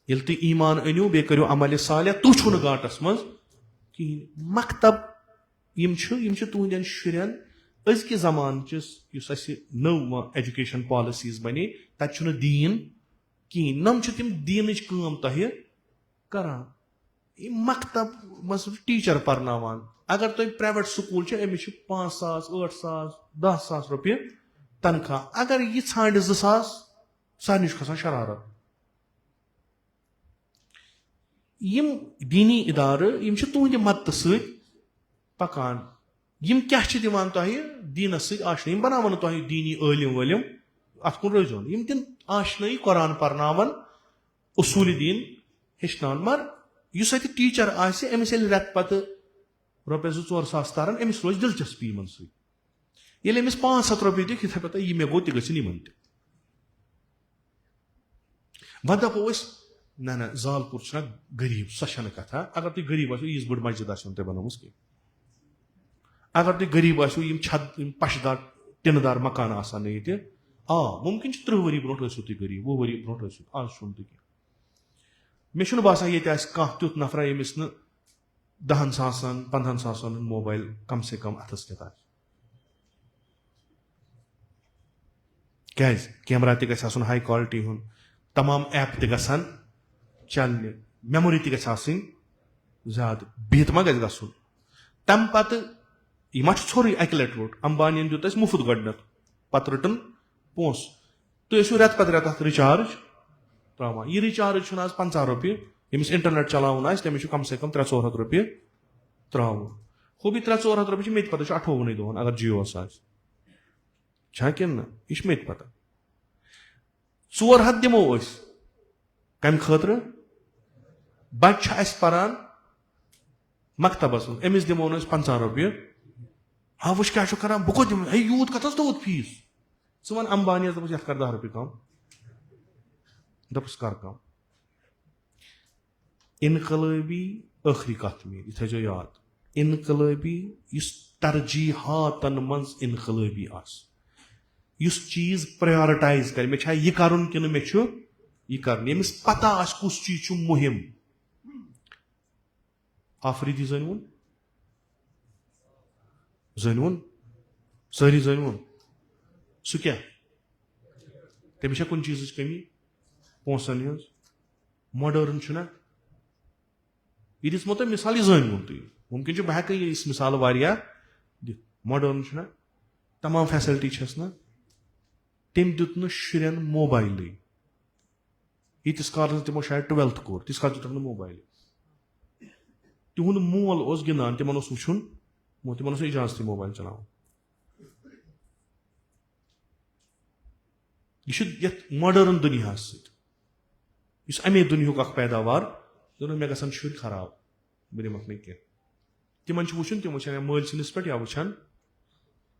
ये तुम ईमान अनु बे करो अमल सालिह तुम घाटस मज कहें मकतब तुहदन शुरन अजक जमान नव एजुकेशन पॉलिसीज बने तत दीन कहें नम तम दीन कम तह करान मकतब मज टीचर पर्नावान अगर तुम प्राइवेट स्कूल अमिस 5,000 8,000 10,000 रुपये तनख्वाह अगर यह ांड 2,000 सारे खसान शरारत यम दीनी इदार तुहद मदद सकान यम क्या दिवान तह दीनस सशना यम बनावन तह दीनी आलिम वलिम अत कुन रोजन यम दिन आशनाई कुरान पर्नावन उसूल दीन हेचनान मगर युस अत टीचर आस अमिस रेत पत रुपये 2-4 तारान अमिस रोज दिलचस्पी इन ये अमिस 500 रुपये दिख ये पता यह मे गो तक वो दपो ना ना जालपुर गरीब सह कथा अगर तुम गरीब आसो यीज बड़ मस्जिद तुम बनोमुस कहीं अगर तुम गरीब आसो छत पशदार टिनदार मकान आसान ये मुमकिन 30 वरी ब्रो तुम गरीब 20 वरी ब्रो आज तुम कह मे बसान ये तुथ नफरा यमिस 10,000-15,000 मोबाइल कम से कम अथस Kaz camera te gژھِ آسُن high quality hun, tamam app te gژھن चलने, memory te gژھِ آسٕنۍ ज़्यादा, bihit ma gژھِ gژھُن. Tam pata यह मा țोरٕے اکہِ لٹہِ روٚٹ, Ambaniyan دیُت اَسہِ مُفت گۄڈٕنیتھ, پتہٕ رٔٹن پونٛسہٕ. تُہۍ ٲسِو رٮ۪تہٕ پتہٕ رٮ۪تہٕ اتھ رِچارج تراوان. یہِ رِچارج چھُنہٕ آز 50 رۄپیہِ, ییٚمِس انٹرنیٹ چلاوُن آسہِ تٔمِس چھُ کم سے کم 300-400 رۄپیہِ تراوُن. ہُہ بھی 300-400 رۄپیہِ چھِ مےٚ تہِ پتہ, چھُ 58 دۄہن اگر جیوس آسہِ. چھا کِنہٕ نہ, یہِ چھُ مےٚ تہِ پتہ. 400 دِمو أسۍ کمہِ خٲطرٕ؟ بچہِ چھُ اَسہِ پران مکتبس منٛز, أمِس دِمو نہٕ أسۍ 50 رۄپیہِ. ہا وٕچھ کیٛاہ چھُ کران, بہٕ کوٚت دِمہٕ, ہے یوٗت کتھ حظ تھوٚوُتھ فیٖس. ژٕ وَن امبانیس دوٚپُس یتھ کر 10 رۄپیہِ کم, دوٚپُس کر کم. انقلٲبی ٲخری کتھ میٲنۍ, یہِ تھٲیزیو یاد, انقلٲبی یُس ترجیحاتن منٛز انقلٲبی آسہِ, یُس چیٖز پرایارٹایز کرِ, مےٚ چھا یہِ کرُن کِنہٕ مےٚ چھُ یہِ کرُن, ییٚمِس پتہ آسہِ کُس چیٖز چھُ مُہِم. آفریٖدی زٲنۍوُن, زٲنۍوُن, سٲری زٲنۍوُن, سُہ کیٛاہ, تٔمِس چھا کُنہِ چیٖزٕچ کٔمی, پونٛسن ہٕنٛز. ماڈٲرٕن چھُنہ, یہِ دِژمو تۄہہِ مِثال, یہِ زٲنۍوُن تُہۍ, مُمکِن چھُ بہٕ ہٮ۪کہٕ یہِ مِثالہٕ واریاہ دِتھ. ماڈٲرٕن چھُنہ, تمام فیسلٹی چھس نہ, تٔمۍ دیُت نہٕ شُرٮ۪ن موبایلٕے. ییٖتِس کالس تِمو شاید 12th کوٚر, تیٖتِس کالس دِتُکھ نہٕ موبایلٕے. تِہُنٛد مول اوس گِنٛدان, تِمن اوس وٕچھُن, تِمن اوس نہٕ اِجازتٕے موبایل چلاوُن. یہِ چھُ یتھ ماڈٲرٕن دُنیاہس سۭتۍ, یُس امے دُنیہُک اکھ پیداوار, دوٚپُن مےٚ گژھن شُرۍ خراب, بہٕ دِمکھ نہٕ کینٛہہ. تِمن چھُ وٕچھُن, تِم وٕچھن یا مٲلۍ سٕنٛدِس پٮ۪ٹھ یا وٕچھن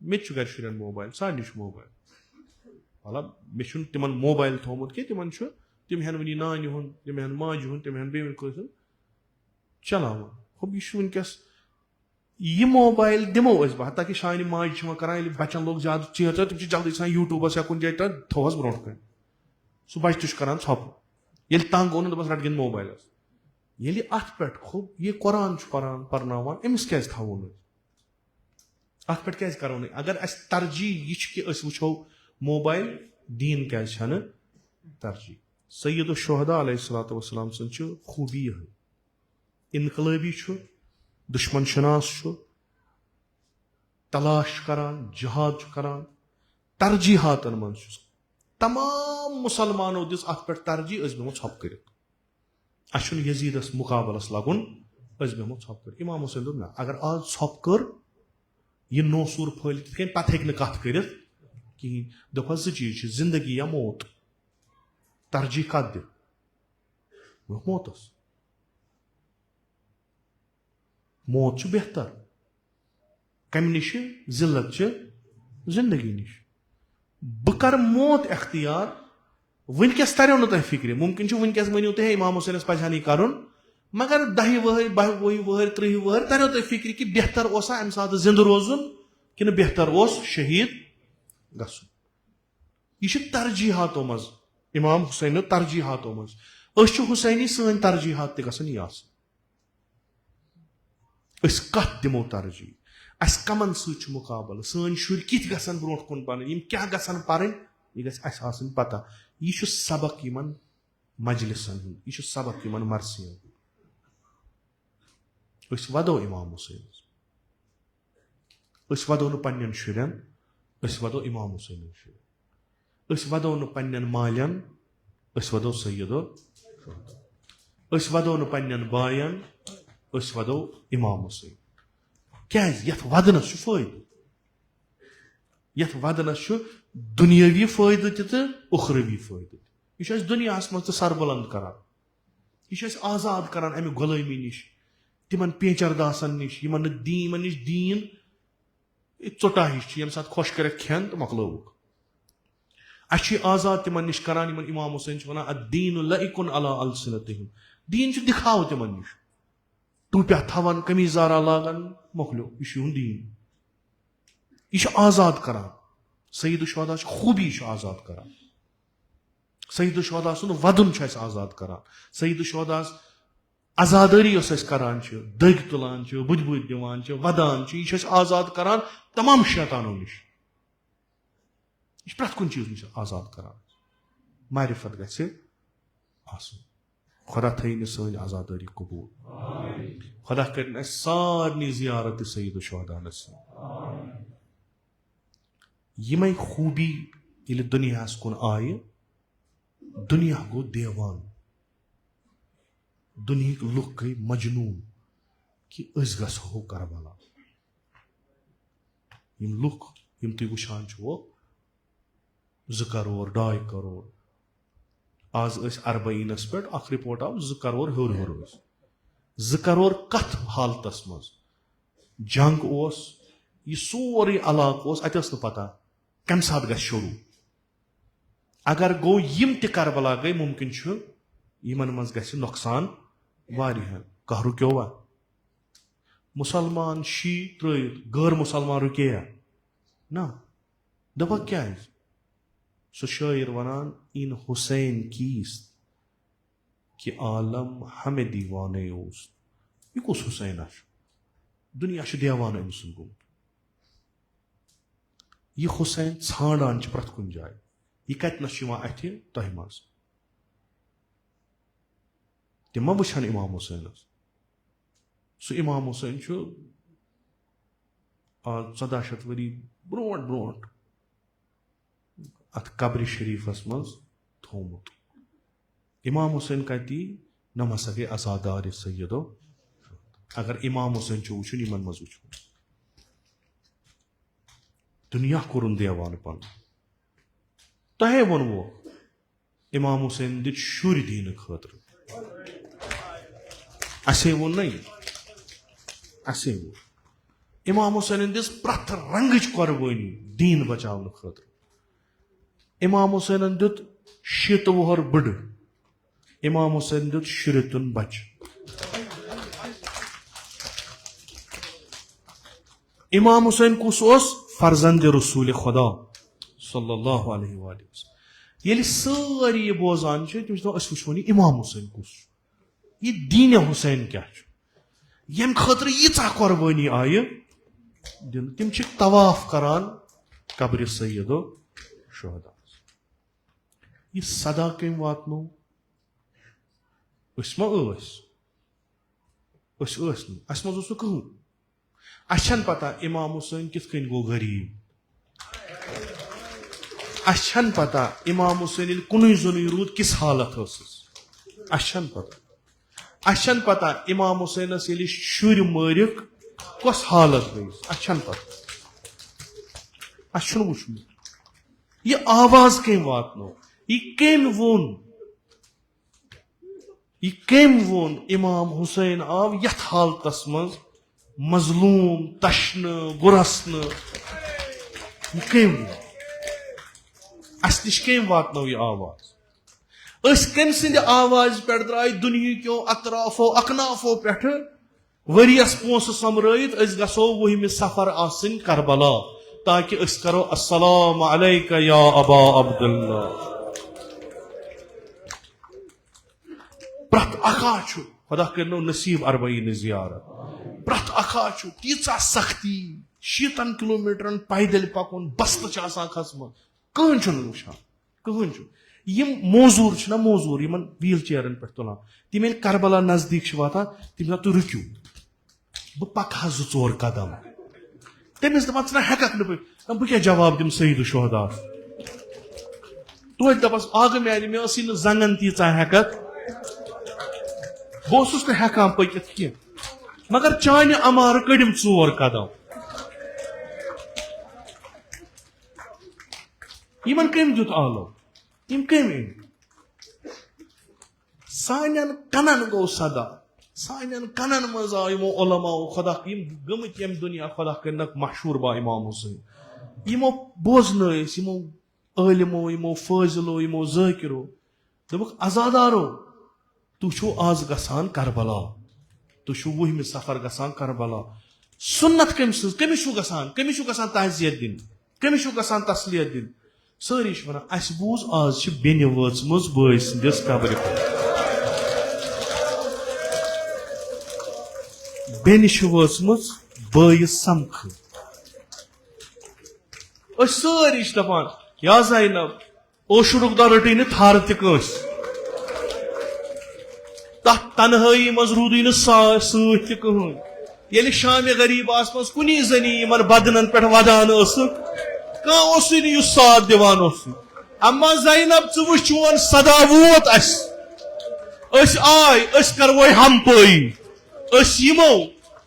مےٚ تہِ چھُ گرِ شُرٮ۪ن موبایل, سارنٕے چھُ موبایل. مطلب مےٚ چھُنہٕ تِمن موبایل تھوٚومُت کینٛہہ, تِمن چھُ, تِم ہٮ۪ن وٕنی نانہِ ہُنٛد, تِم ہٮ۪ن ماجہِ ہُنٛد, تِم ہٮ۪ن بیٚیہِ کٲنٛسہِ ہُنٛد چلاوُن. ہُہ یہِ چھُ وٕنکیٚس یہِ موبایل دِمو أسۍ بہٕ, حتاکہِ شانہِ ماجہِ چھِ وۄنۍ کران, ییٚلہِ بچن لوگ زیادٕ ژیر, تِم چھِ جلدی گژھان یوٗٹوٗبس یا کُنہِ جایہِ تہٕ تھوہس برونٛٹھ کَنہِ. سُہ بچہٕ تہِ چھُ کران ژھۄپہٕ, ییٚلہِ تنگ گوٚو نہٕ دوٚپس رٹ گِنٛد موبایلس. ییٚلہِ اتھ پٮ۪ٹھ کھوٚت, یہِ قرآن چھُ پرناوان, أمِس کیٛازِ تھاوو نہٕ, اتھ پٮ۪ٹھ کیٛازِ کرو نہٕ؟ اگر اسہِ ترجیح یہِ چھُ کہِ أسۍ وٕچھو موبایل, دیٖن کیٛازِ چھنہٕ ترجیح؟ سید الشہداء علیہ الصلوۃ والسلام سٕنٛز چھِ خوٗبی یِہے, انقلٲبی چھُ, دُشمن شناس چھُ, تلاش کران, جہاد چھُ کران, ترجیحاتن منٛز چھُس. تمام مُسلمانو دِژ اتھ پٮ۪ٹھ ترجیح, أسۍ بیٚہمو ژھۄپہٕ کٔرِتھ. اسہِ چھُنہٕ یزیٖدس مُقابلس لگُن, أسۍ بیٚہمو ژھۄپہٕ کٔرِتھ. اِمام حُسین دوٚپ نہ, اگر آز ژھۄپہٕ کٔر, یہِ نوسوٗر پھٲلِتھ یِتھ کٔنۍ, پتہٕ ہیٚکہِ نہٕ کتھ کٔرِتھ کِہینۍ. دوٚپہس 2 چیٖز چھِ, زندگی یا موت. ترجیح کتھ دِ؟ موتس. موت چھُ بہتر. کمہِ نِش؟ ذلت چھِ زندگی نِش. بہٕ کرٕ موت اختیار. وٕنکیٚس تریو نہٕ تۄہہِ فِکرِ, مُمکِن چھُ وٕنکیٚس ؤنِو تُہۍ, ہے اِمام حُسینس پزِ ہا نہٕ یہِ کرُن, مگر 10 ؤہٕرۍ 12 ؤہٕرۍ 30 ؤہٕرۍ تریو تۄہہِ فِکرِ کہِ بہتر اوسا امہِ ساتہٕ زِندٕ روزُن کِنہٕ بہتر اوس شہیٖد گژھُن. یہِ چھُ ترجیحاتو منٛز, اِمام حُسینو ترجیحاتو منٛز. أسۍ چھِ حُسینی, سٲنۍ ترجیحات تہِ گژھن یہِ آسٕنۍ. أسۍ کتھ دِمو ترجیح, اسہِ کمن سۭتۍ چھُ مُقابلہٕ, سٲنۍ شُرۍ کِتھ گژھن برونٛٹھ کُن پرٕنۍ, یِم کیٛاہ گژھن پرٕنۍ, یہِ گژھِ اسہِ آسٕنۍ پتہ. یہِ چھُ سبق یِمن مجلسن ہُنٛد, یہِ چھُ سبق یِمن مرثین ہُنٛد. أسۍ ودو اِمام حُسینس, أسۍ ودو نہٕ پننٮ۪ن شُرٮ۪ن, أسۍ ودو اِمام حُسینن شُرٮ۪ن. أسۍ ودو نہٕ پننٮ۪ن مالٮ۪ن, أسۍ ودو سیدو. أسۍ ودو نہٕ پننٮ۪ن باین, أسۍ ودو اِمام حُسین. کیٛازِ؟ یتھ ودنس چھُ فٲیدٕ, یتھ ودنس چھُ دُنیٲوی فٲیدٕ تہِ تہٕ اُخروی فٲیدٕ تہِ. یہِ چھُ اسہِ دُنیاہس منٛز تہِ سربلند کران, یہِ چھُ اسہِ آزاد کران امہِ غلٲمی نِش, تِمن پیچر داسن نِش, یِمن نِش دیٖن ژوٚٹا ہِش چھِ, ییٚمہِ ساتہٕ خۄش کٔرِکھ کھٮ۪ن تہٕ مۄکلٲوُکھ. اسہِ چھُ یہِ آزاد تِمن نِش کران, یِمن اِمام حُسین چھُ ونان الدیٖنُ لعِبٌ علی ألسنتِہِم. دیٖن چھُ دِکھاوٕ تِمن نِش, ٹوٗپیاہ تھاوان, قمیٖضارا لاگان, مۄکلیو, یہِ چھُ یِہُنٛد دیٖن. یہِ چھُ آزاد کران. سید الشہداء چھِ خوٗبی, یہِ چھُ آزاد کران. سید الشہداء سُنٛد ودُن چھُ اسہِ آزاد کران. سید الشہداء آزادٲری یۄس أسۍ کران چھِ, دٔگۍ تُلان چھِ, بُدۍ دِوان چھِ, ودان چھِ, یہِ چھُ اسہِ آزاد کران تمام شیطانو نِش. यह प्रत कुन चीज नश आजाद करान मारिफत गछ आसन खुदा थी सन आजादारी कबूल खुदा कर सारे जियारत सईद शुहदा नसीब यम खूबी ये दुनिया कुन आय दुनिया गो देवान दुनिया लुक गई मजनून कि गो करबला यम लुक यम तुम वुचान वो 2 करोड़ 2.5 करोड़ आज अरबईनस पे रिपोर्ट आव 2 करोड़ हर 2 करोड़ कथ हालतस मज जंग यह सोरे इलाक अत पता कम सात ग शुरू अगर गो यम त करबला गई मुमकिन यमन मज ग नुकसान वारियान कह रुक्यो वा मुसलमान शी त्रित गैर मुसलमान रुकेया ना दपा क्या सो शायर वनान इन हुसैन कीस्त कि आलम हमें दीवाने यह कुस हुसैन दुनिया देवान अम सुन गुम यह हुसैन ान प्रत कुन जाए यह कतनस अथ तह मज तम वुचान इमाम हुसैन सो इमाम हुसैन 1400 वरी ब्रोट ब्रोट अत कब्र शरीफस मज थोमुत इमाम हुसैन कती नम हसा गई अजादार सैयदो अगर इमाम हुसैन वुचन इन मज वुच दुनिया कोरुन देवान पन तहे वोनवो इमाम हुसैन दित शुर दीन खतर असे वो नहीं असे वो इमाम हुसैन दिस प्रथ रंगच कुर्बानी दीन बचावन खतर इमाम हुसैन दुत 7 वुहर बड़ इमाम हुसैन दुत शुरतुन बच इमाम हुसैन कुस फर्जंद रसूल खुदा सल्लल्लाहु अलैहि वसल्लम ये सारी बोजान तमिस वो इमाम हुसैन कुस यह दीन हुसैन क्या यम खतर यीचा कुर्बानी आय दिन तम तवाफ करान कब्र सैयदो शुहदा यह सदा कम वातनो अस मज कहूँ अन पता इमाम हुसैन कित गो गरीब अन पता इमाम हुसैन कुन जुन रूद किस हालत अन पता इमाम हुसैन शुर मारिक कस हालत गई अन पता वुचन यह आवाज कम वातनो यह कम वोन इमाम हुसैन आव यथ हालतस मज मजलूम तशन गुरसन कम अस नश कम वातनो यह आवाज कम सद आवाज पे द्राय दुनिया अतराफो अकनाफो पे वरियस पोस समरत गो 10वें सफर आसन करबला ताकि करो अस्सलाम अलैका या अबा अब्दुल्ला प्रत अखा खुदा कर नसीब अरबईन जियारत प्रत अखा तीचा सख्ती 7 किलोमीटर पैदल पकुन बस्त खसम कहन वुचान कहन यम मोजूर ना मोजूर इन व्हील चेयरन पे तुलान तम ये करबला नजदीक वातान तम तुम रुक्यू बह पकह 2-4 कदम तमिस दपान ना हेकक बह क्या जवाब दिम सईद शुहदा तो दपस आग मान मे जंगन तीचा हेकक बह हेकान पकित कह मगर चान अमार कड़िम 4 कदम इन कम दुत आलो यम कम सान कनन गो सदा सान कनन मज आव यमो उलमाओ खुदा गमत यम दुनिया खुदा कर मशहूर बा इमाम हुसैन यमो बोजन यमो आलिमो यमो फाजिलो यमो जाकिरो दोक अजादारो तु छो आज गसान करबला तु छो 20वें सफर गसान करबला सुन्नत कमिस गसान तहजियत दिन कमिस गसान तसलियत दिन सारी वन अस बूज आज बेन वचम बॉय सदिस कब्र पे बेन वचम बॉय समख सारी दपान या ज़ैनब ओशुरुक दा रटी न थार तस तथ तनहाई मज रूदी न सत कहन ये शाम गरीब आसमस कुनी जनी इन बदनन पे वदान कह साथ दिवान अम्मा ज़ैनब च चोन सदा वोत आय करवो हमपई यमो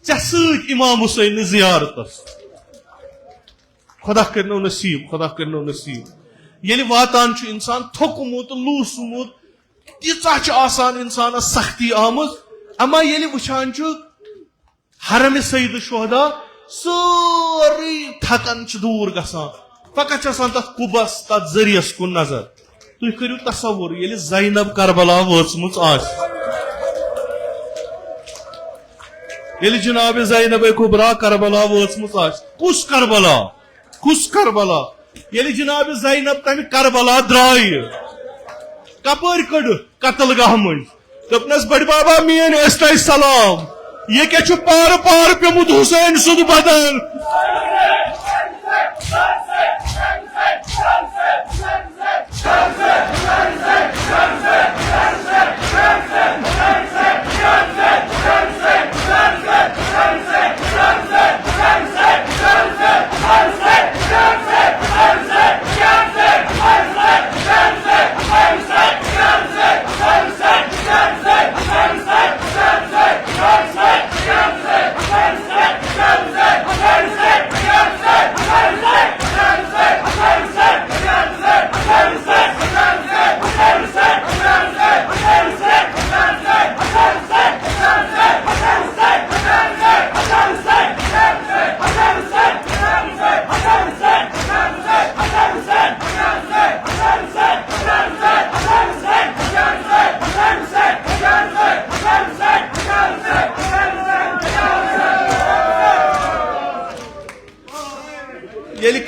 चे इमाम हुसैन जियारतस खुदा करनो नसीब खुदा करनो नसीब ये वातान इंसान थोकमुत लूसमुत तीचा इंसान सख्ती आमज अमा ये वुचान हरम सईद शुहदा सारी थकन दूर गसान फकत तथ कुबस तथ जरियस कुन नजर तुम करू तसवुर ये ज़ैनब करबला वचमुच जनाब ज़ैनब कुबरा करबला वचमुच कुस करबला ये जनाब ज़ैनब तम करबला द्राय कपर कड़ कतल गाह मज दपनस बड़ बाबा मीन तह सलाम ये क्या पार पार पेमुत हुसैन सुद बदन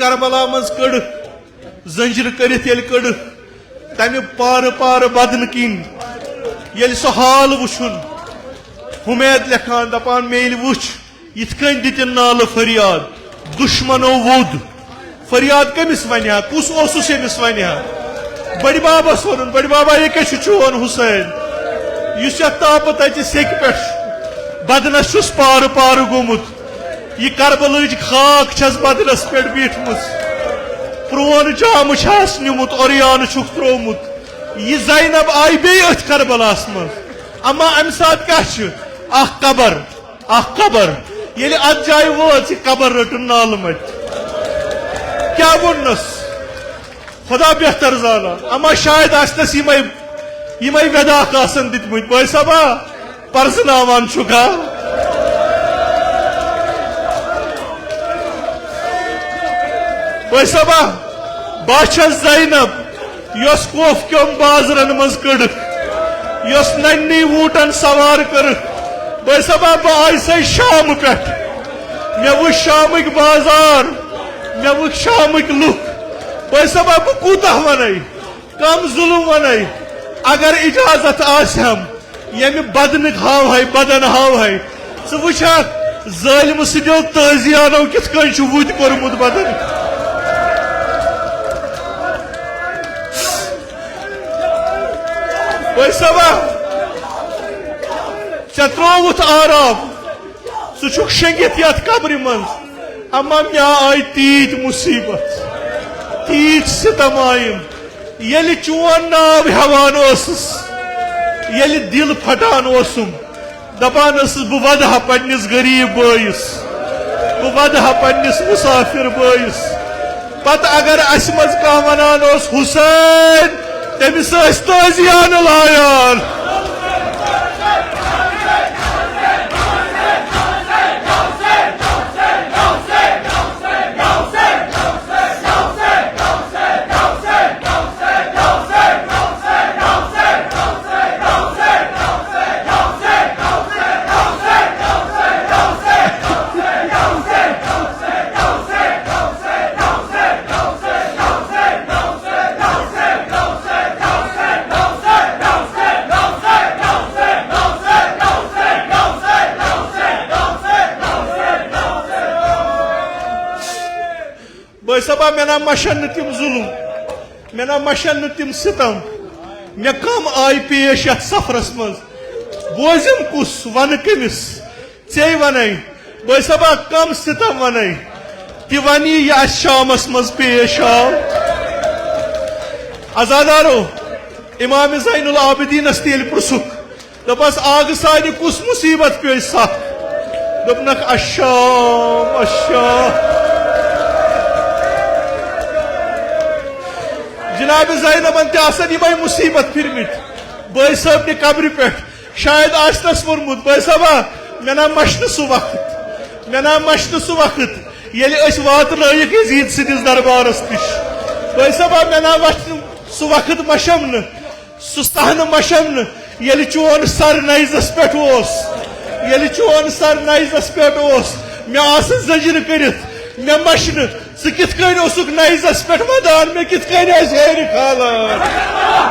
करबला मज कड़ जंजीर करित कड़ तम पार पार बदन किन ये सह हाल वुन हुमैद लेखान दपान मेल वुच इत दिन नाल फरियाद दुश्मनो वोद फरियाद कमिस वन कुस अमिस वन बड़ बाबस वन बड़ बाबा ये क्या चोन हुसैन इस ताप तत सेक पे बदनस पार पार गोमुत यह करबल खाक छस बदनस पे बीठमुत प्रोन जाम निमुत ओरियान त्रोमुत यह ज़ैनब आई बे अथ करबलास मज अमा अम सात क्या कबर ये अत जाय वो कबर रटन नाल मत क्या वनस खुदा बेहतर जाना अमा शायद आसनस यम वेदाक दितमुत भाई सबा परसनावान छुका भाई सबा बादशाह ज़ैनब यस कोफ क्यों बाजरन मज कड़ यस नन्नी वूटन सवार कर भाई सबा बह आई शाम पे मे वो शामिक बाजार मे वो शामिक लुक भाई सबा बह कूता वन कम जुलुम वन अगर इजाजत आसम यम बदन हाव है बदन हाव है सह वुछा ज़ालिम सदो तजियानो कित वुद कोरमुत बदन भाई सबा त्रोवुत आराम सह शंगित ये कब्र मज अमा मे आई तीत मुसीबत तीत सितम आयम ये चोन नाव हेवान ये दिल फटान दपान बह वदहा पन्निस गरीब बयस बह वदहा पन्निस मुसाफिर बयस पत अगर अस मज कह वनान हुसैन तमिस तजियान लायान सबा मे ना मशन तिम जुलुम मे ना मशन तिम सितम मे कम आई पेश यथ सफरस मज बोजिम कुस वन कमिस चे वन बे सबा कम सितम वन कि वन यह शामस मज पेश आव अजादारो इमाम ज़ैनुल आबिदीनस तेल पुरसुक दपस आग सानि कुस मुसीबत पे सख दोपनक अशाम अशाम जनाब ज़ैनबन तसन यम मुसीबत फिरमित बे साहब ने कब्र पे शायद आसनस वोर्मुत बे साहबा मे ना मशन सह वक्त मे ना मशन सह वक्त ये वात यजीद सदिस दरबारस निश बे साहबा मे ना सह वक्त मशम न सुस्तहन मशम न ये चोन सर नाइजस पे ये चोन सर नाइजस पे मे आस जजर कर मे मशन स कित नाइजस पे वदान मे कित हेर खालान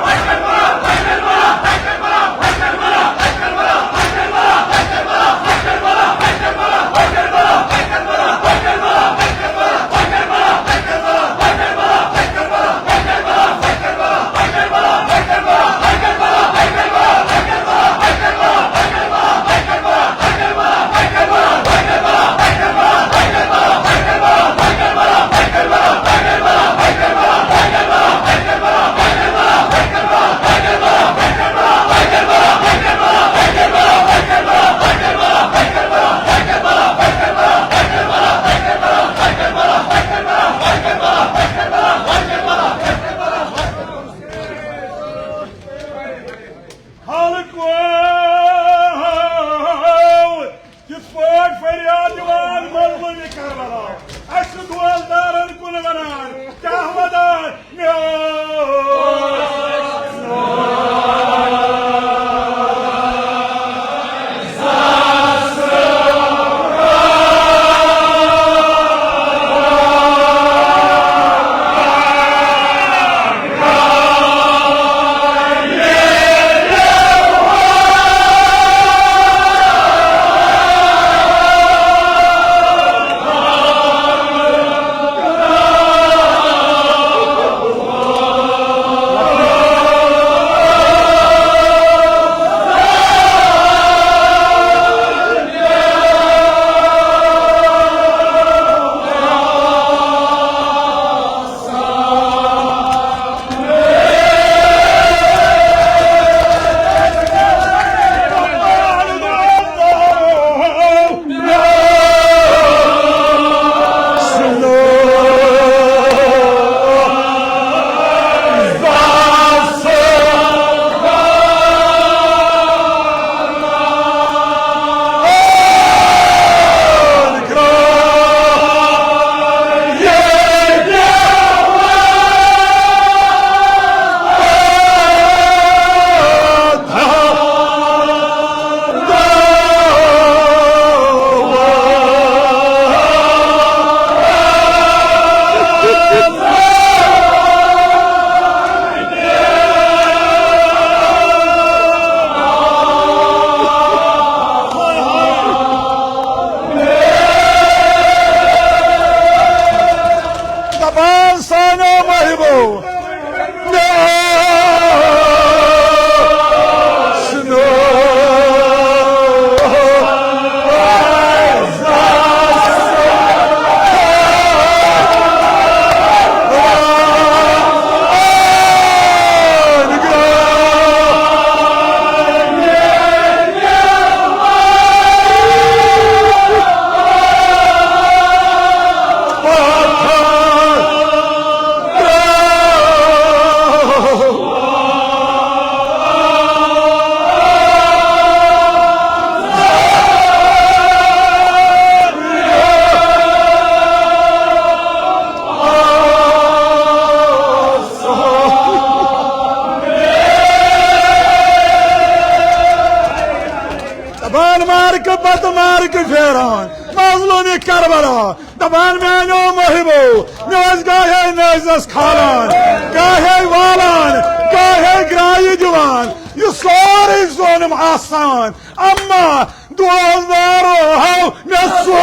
दबान मानो महबो नवाज गाहे नजस खालान गाहे वालान गाहे ग्राई जवान ये सारे जोनम आसान अम्मा दुआरो हाउ नसो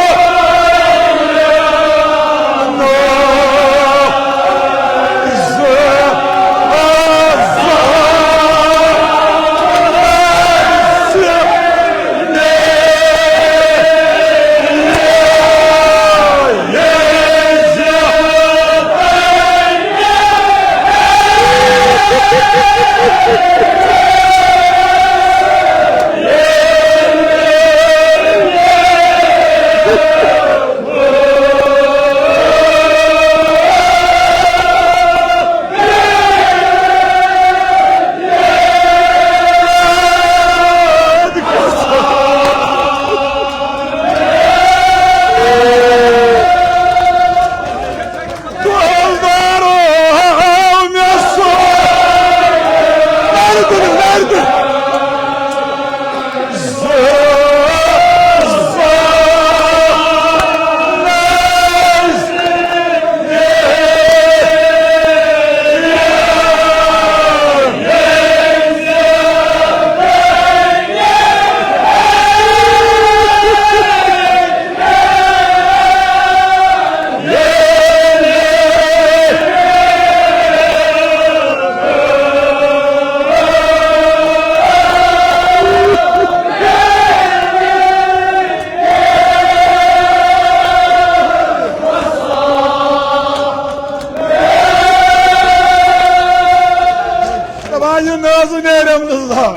you nazı nerem kızlar.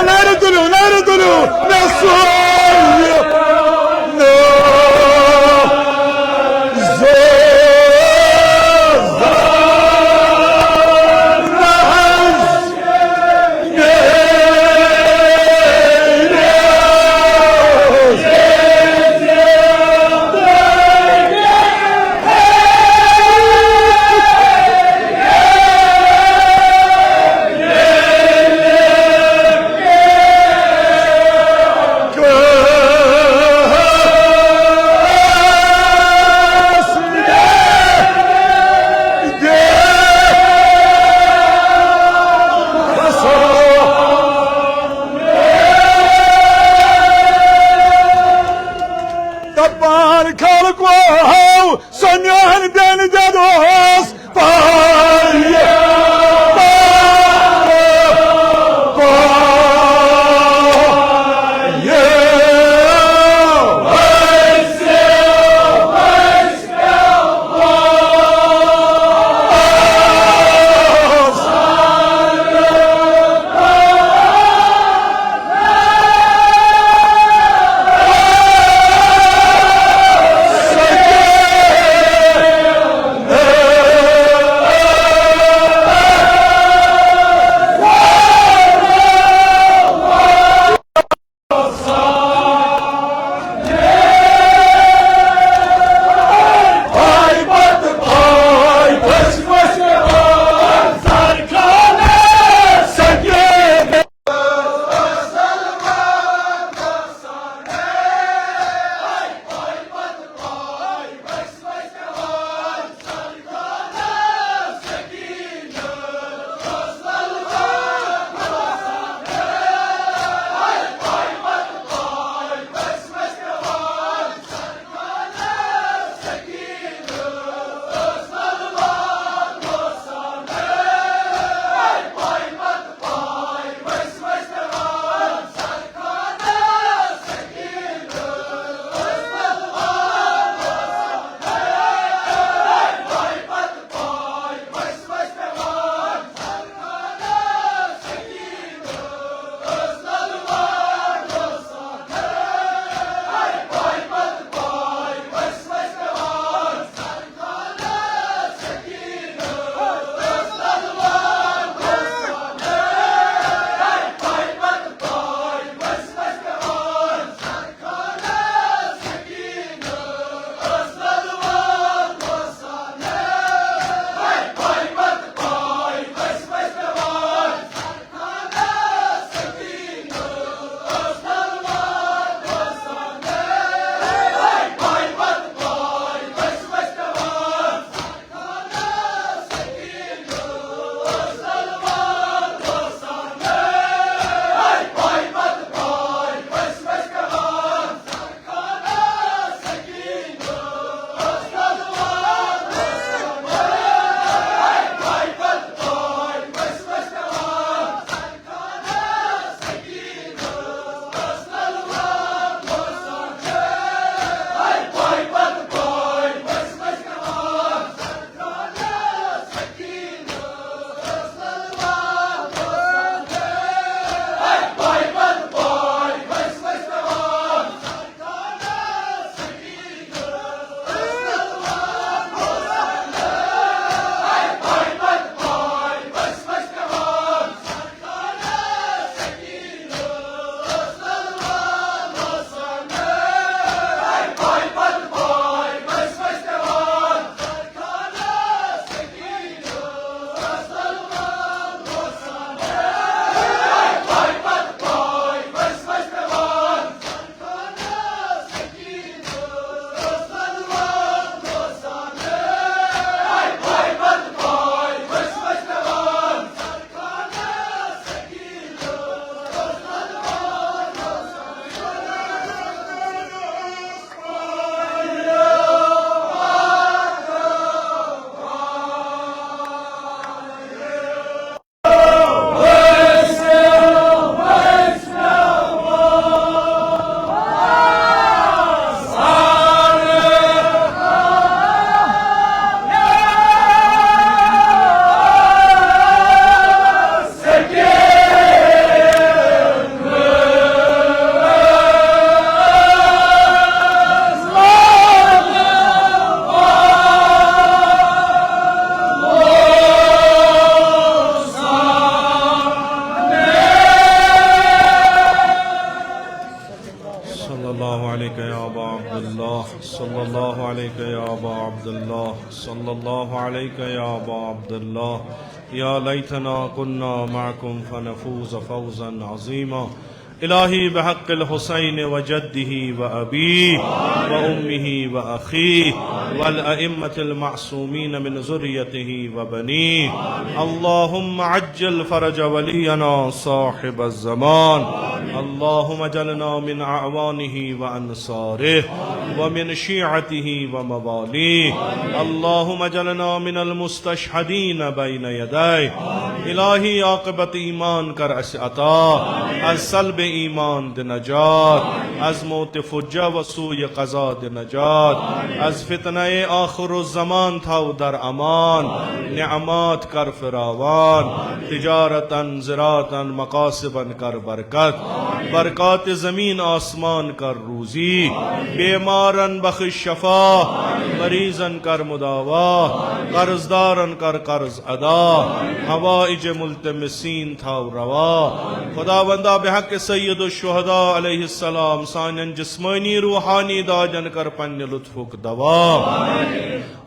Nerede dulu, nerede dulu? Nasıl? No. सल्लल्लाहु अलैका या अबा अब्दुल्लाह या लैतना कुन्ना मअकुम फनफूज फौजन अज़ीमा इलाही बहक़्क़िल हुसैन व जद्दिही व अबीही व उम्मिही व अख़ीही वल अइम्मतिल मअसूमीन मिन ज़ुर्रियतिही व बनीही अल्लाहुम्मा अज्जिल फ़रज वलियना साहिबज़ ज़मान अल्लाहुम्मा जलना मिन अअवानिही व अंसारिही व मिन शिअतिही व मवालीही अल्लाहुम्मा जलना मिनल मुस्तशहदीन बैन यदैहि इलाही आक़िबत ईमान कर अस अता अज़ सल्ब ईमान दे नजात अज़ मौत फुज्जा व सूय क़ज़ा दे नजात अज़ फितनाए आखिरुज़्ज़मान था दर अमान निअमात कर फिरावान तिजारतन ज़राअतन मकासिबन कर बरकत बरकात ज़मीन आसमान कर रूज़ी बेमारन बख़्श शफ़ा मरीज़न कर मुदावा कर्ज़दारन कर कर्ज़ अदा हवाइज मुल्तमिसीन था रवा खुदावंदा बेहक सैयदुश शुहदा अलैहिस्सलाम सानन जिस्मानी रूहानी दाजन कर पन्ने लुत्फुक दवा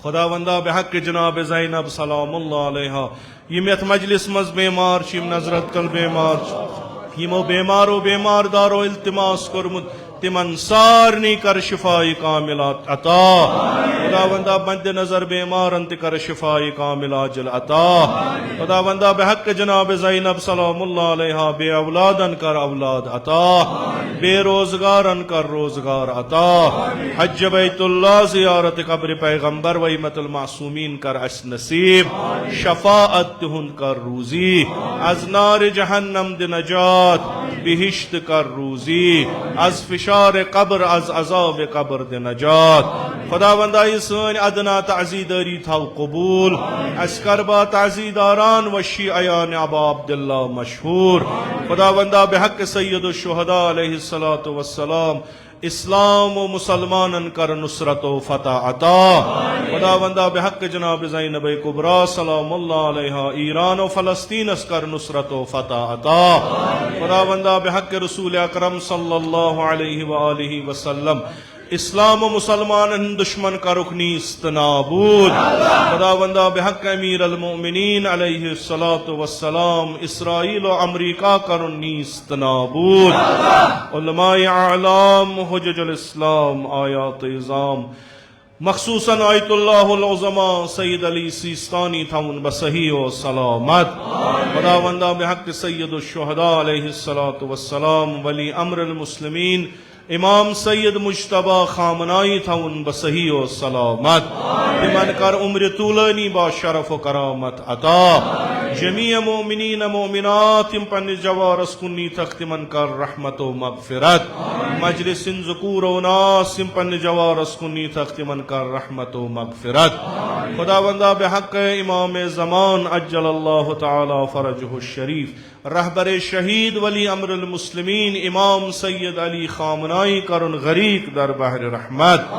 खुदावंदा बेहक जनाब ज़ैनब सलामुल्लाह अलैहा यम यथ मजलिस मज बेमार यम नजरत कल बेमार यमो बेमारो बेमारदारो इल्तिमास कोरमुत तिमन सारनी कर शिफाई कामिलात अता खुदावंदा बंद नजर बेमारन ते कर शिफाई कामिला जल अता खुदावंदा बेहक जनाब ज़ैनब सलामुल्लाह अलैहा बे औलादन कर औलाद अता बेरोजगारन कर रोजगार अता हज बैतुल्लाह ज़ियारत कब्र पैगंबर व इमतुल मासूमीन कर अस नसीब शफाअत तिहुन कर रूजी अज नार जहन्नम दे नजात बिहिश्त कर रूजी अज फिशार कब्र अज अज़ाब कब्र दे नजात खुदावंदा सन अदना ताज़ीदारी था कबूल अस्करबा ताज़ीदारान वशी अयान अबा अब्दुल्लाह मशहूर खुदावंदा बेहक सैयदुश शुहदा अलैहिस्सलातु वस्सलाम इस्लाम व मुसलमानन कर नुसरत व फतह अता खुदावंदा बेहक जनाब ज़ैनब कुबरा सलामुल्लाह अलैहा ईरान व फ़लस्तीन कर नुसरत व फतह अता खुदावंदा बेहक रसूल अकरम सल्लल्लाहु अलैहि व आलिहि वसल्लम इस्लाम व मुसलमान दुश्मन का रुखनी इस्तनाबूद खुदावंदा बेहक अमीर अल मोमिनीन अलैहिस्सलातु वस्सलाम इसराइल व अमरीका करुन्नी इस्तनाबूद उलमाए आलाम हुज्जजुल इस्लाम आयात इज़ाम मखसूसन आयतुल्लाहुल उज़मा सैयद अली सिस्तानी थाउन बसही व सलामत खुदावंदा बेहक सैयदुश शुहदा अलैहिस्सलातु वस्सलाम वली अम्रुल मुस्लिमीन इमाम सैयद मुज्तबा खामनाई था उन बसही व सलामत तिमन कर उम्र तूलानी बा शरफ व करामत अता जमीय मोमिनीन मोमिनात तिम पन जवारस कुन्नी तक तिमन कर रहमत व मगफिरत मजलिसिन ज़ुकूर व नास तिम पन जवारस कुन्नी तक तिमन कर रहमत व मगफिरत खुदावंदा बेहक इमाम ज़मान अज्जलल्लाहु तआला फरजहु शरीफ रहबर शहीद वली अमरुल मुस्लिमीन इमाम सैयद अली खामनाई करुन गरीक दर बहर रहमत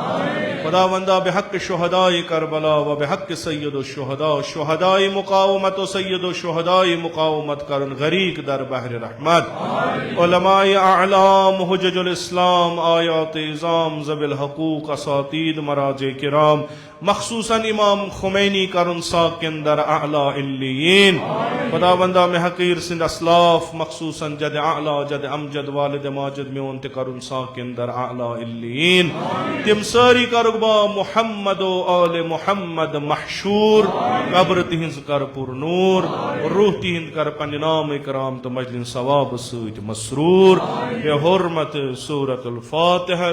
खुदावंदा बेहक शुहदाए करबला व बेहक सैयदुश शुहदा शुहदाए मुकावमत व सैयदुश शुहदाए मुकावमत करुन गरीक दर बहर रहमत उलमाए आलाम हुज्जजुल इस्लाम आयात इज़ाम ज़बिल हकूक असातीद मराजे किराम मखसूसन इमाम खुमैनी करुन साकिन दर आला इल्लियीन खुदावंदा में हकीर सिंध असलाफ मखसूसन जद आला जद अमजद वालिद माजिद में उनते करुन साकिन दर आला इल्लियीन तिम सारी करबा मुहम्मद व आले मुहम्मद महशूर कब्र तिहिंज कर पुरनूर रूह तिहिंद कर पन्ने नाम इकराम तो मजलिस सवाब सूत मसरूर बे हुर्मत सूरतुल फातिहा।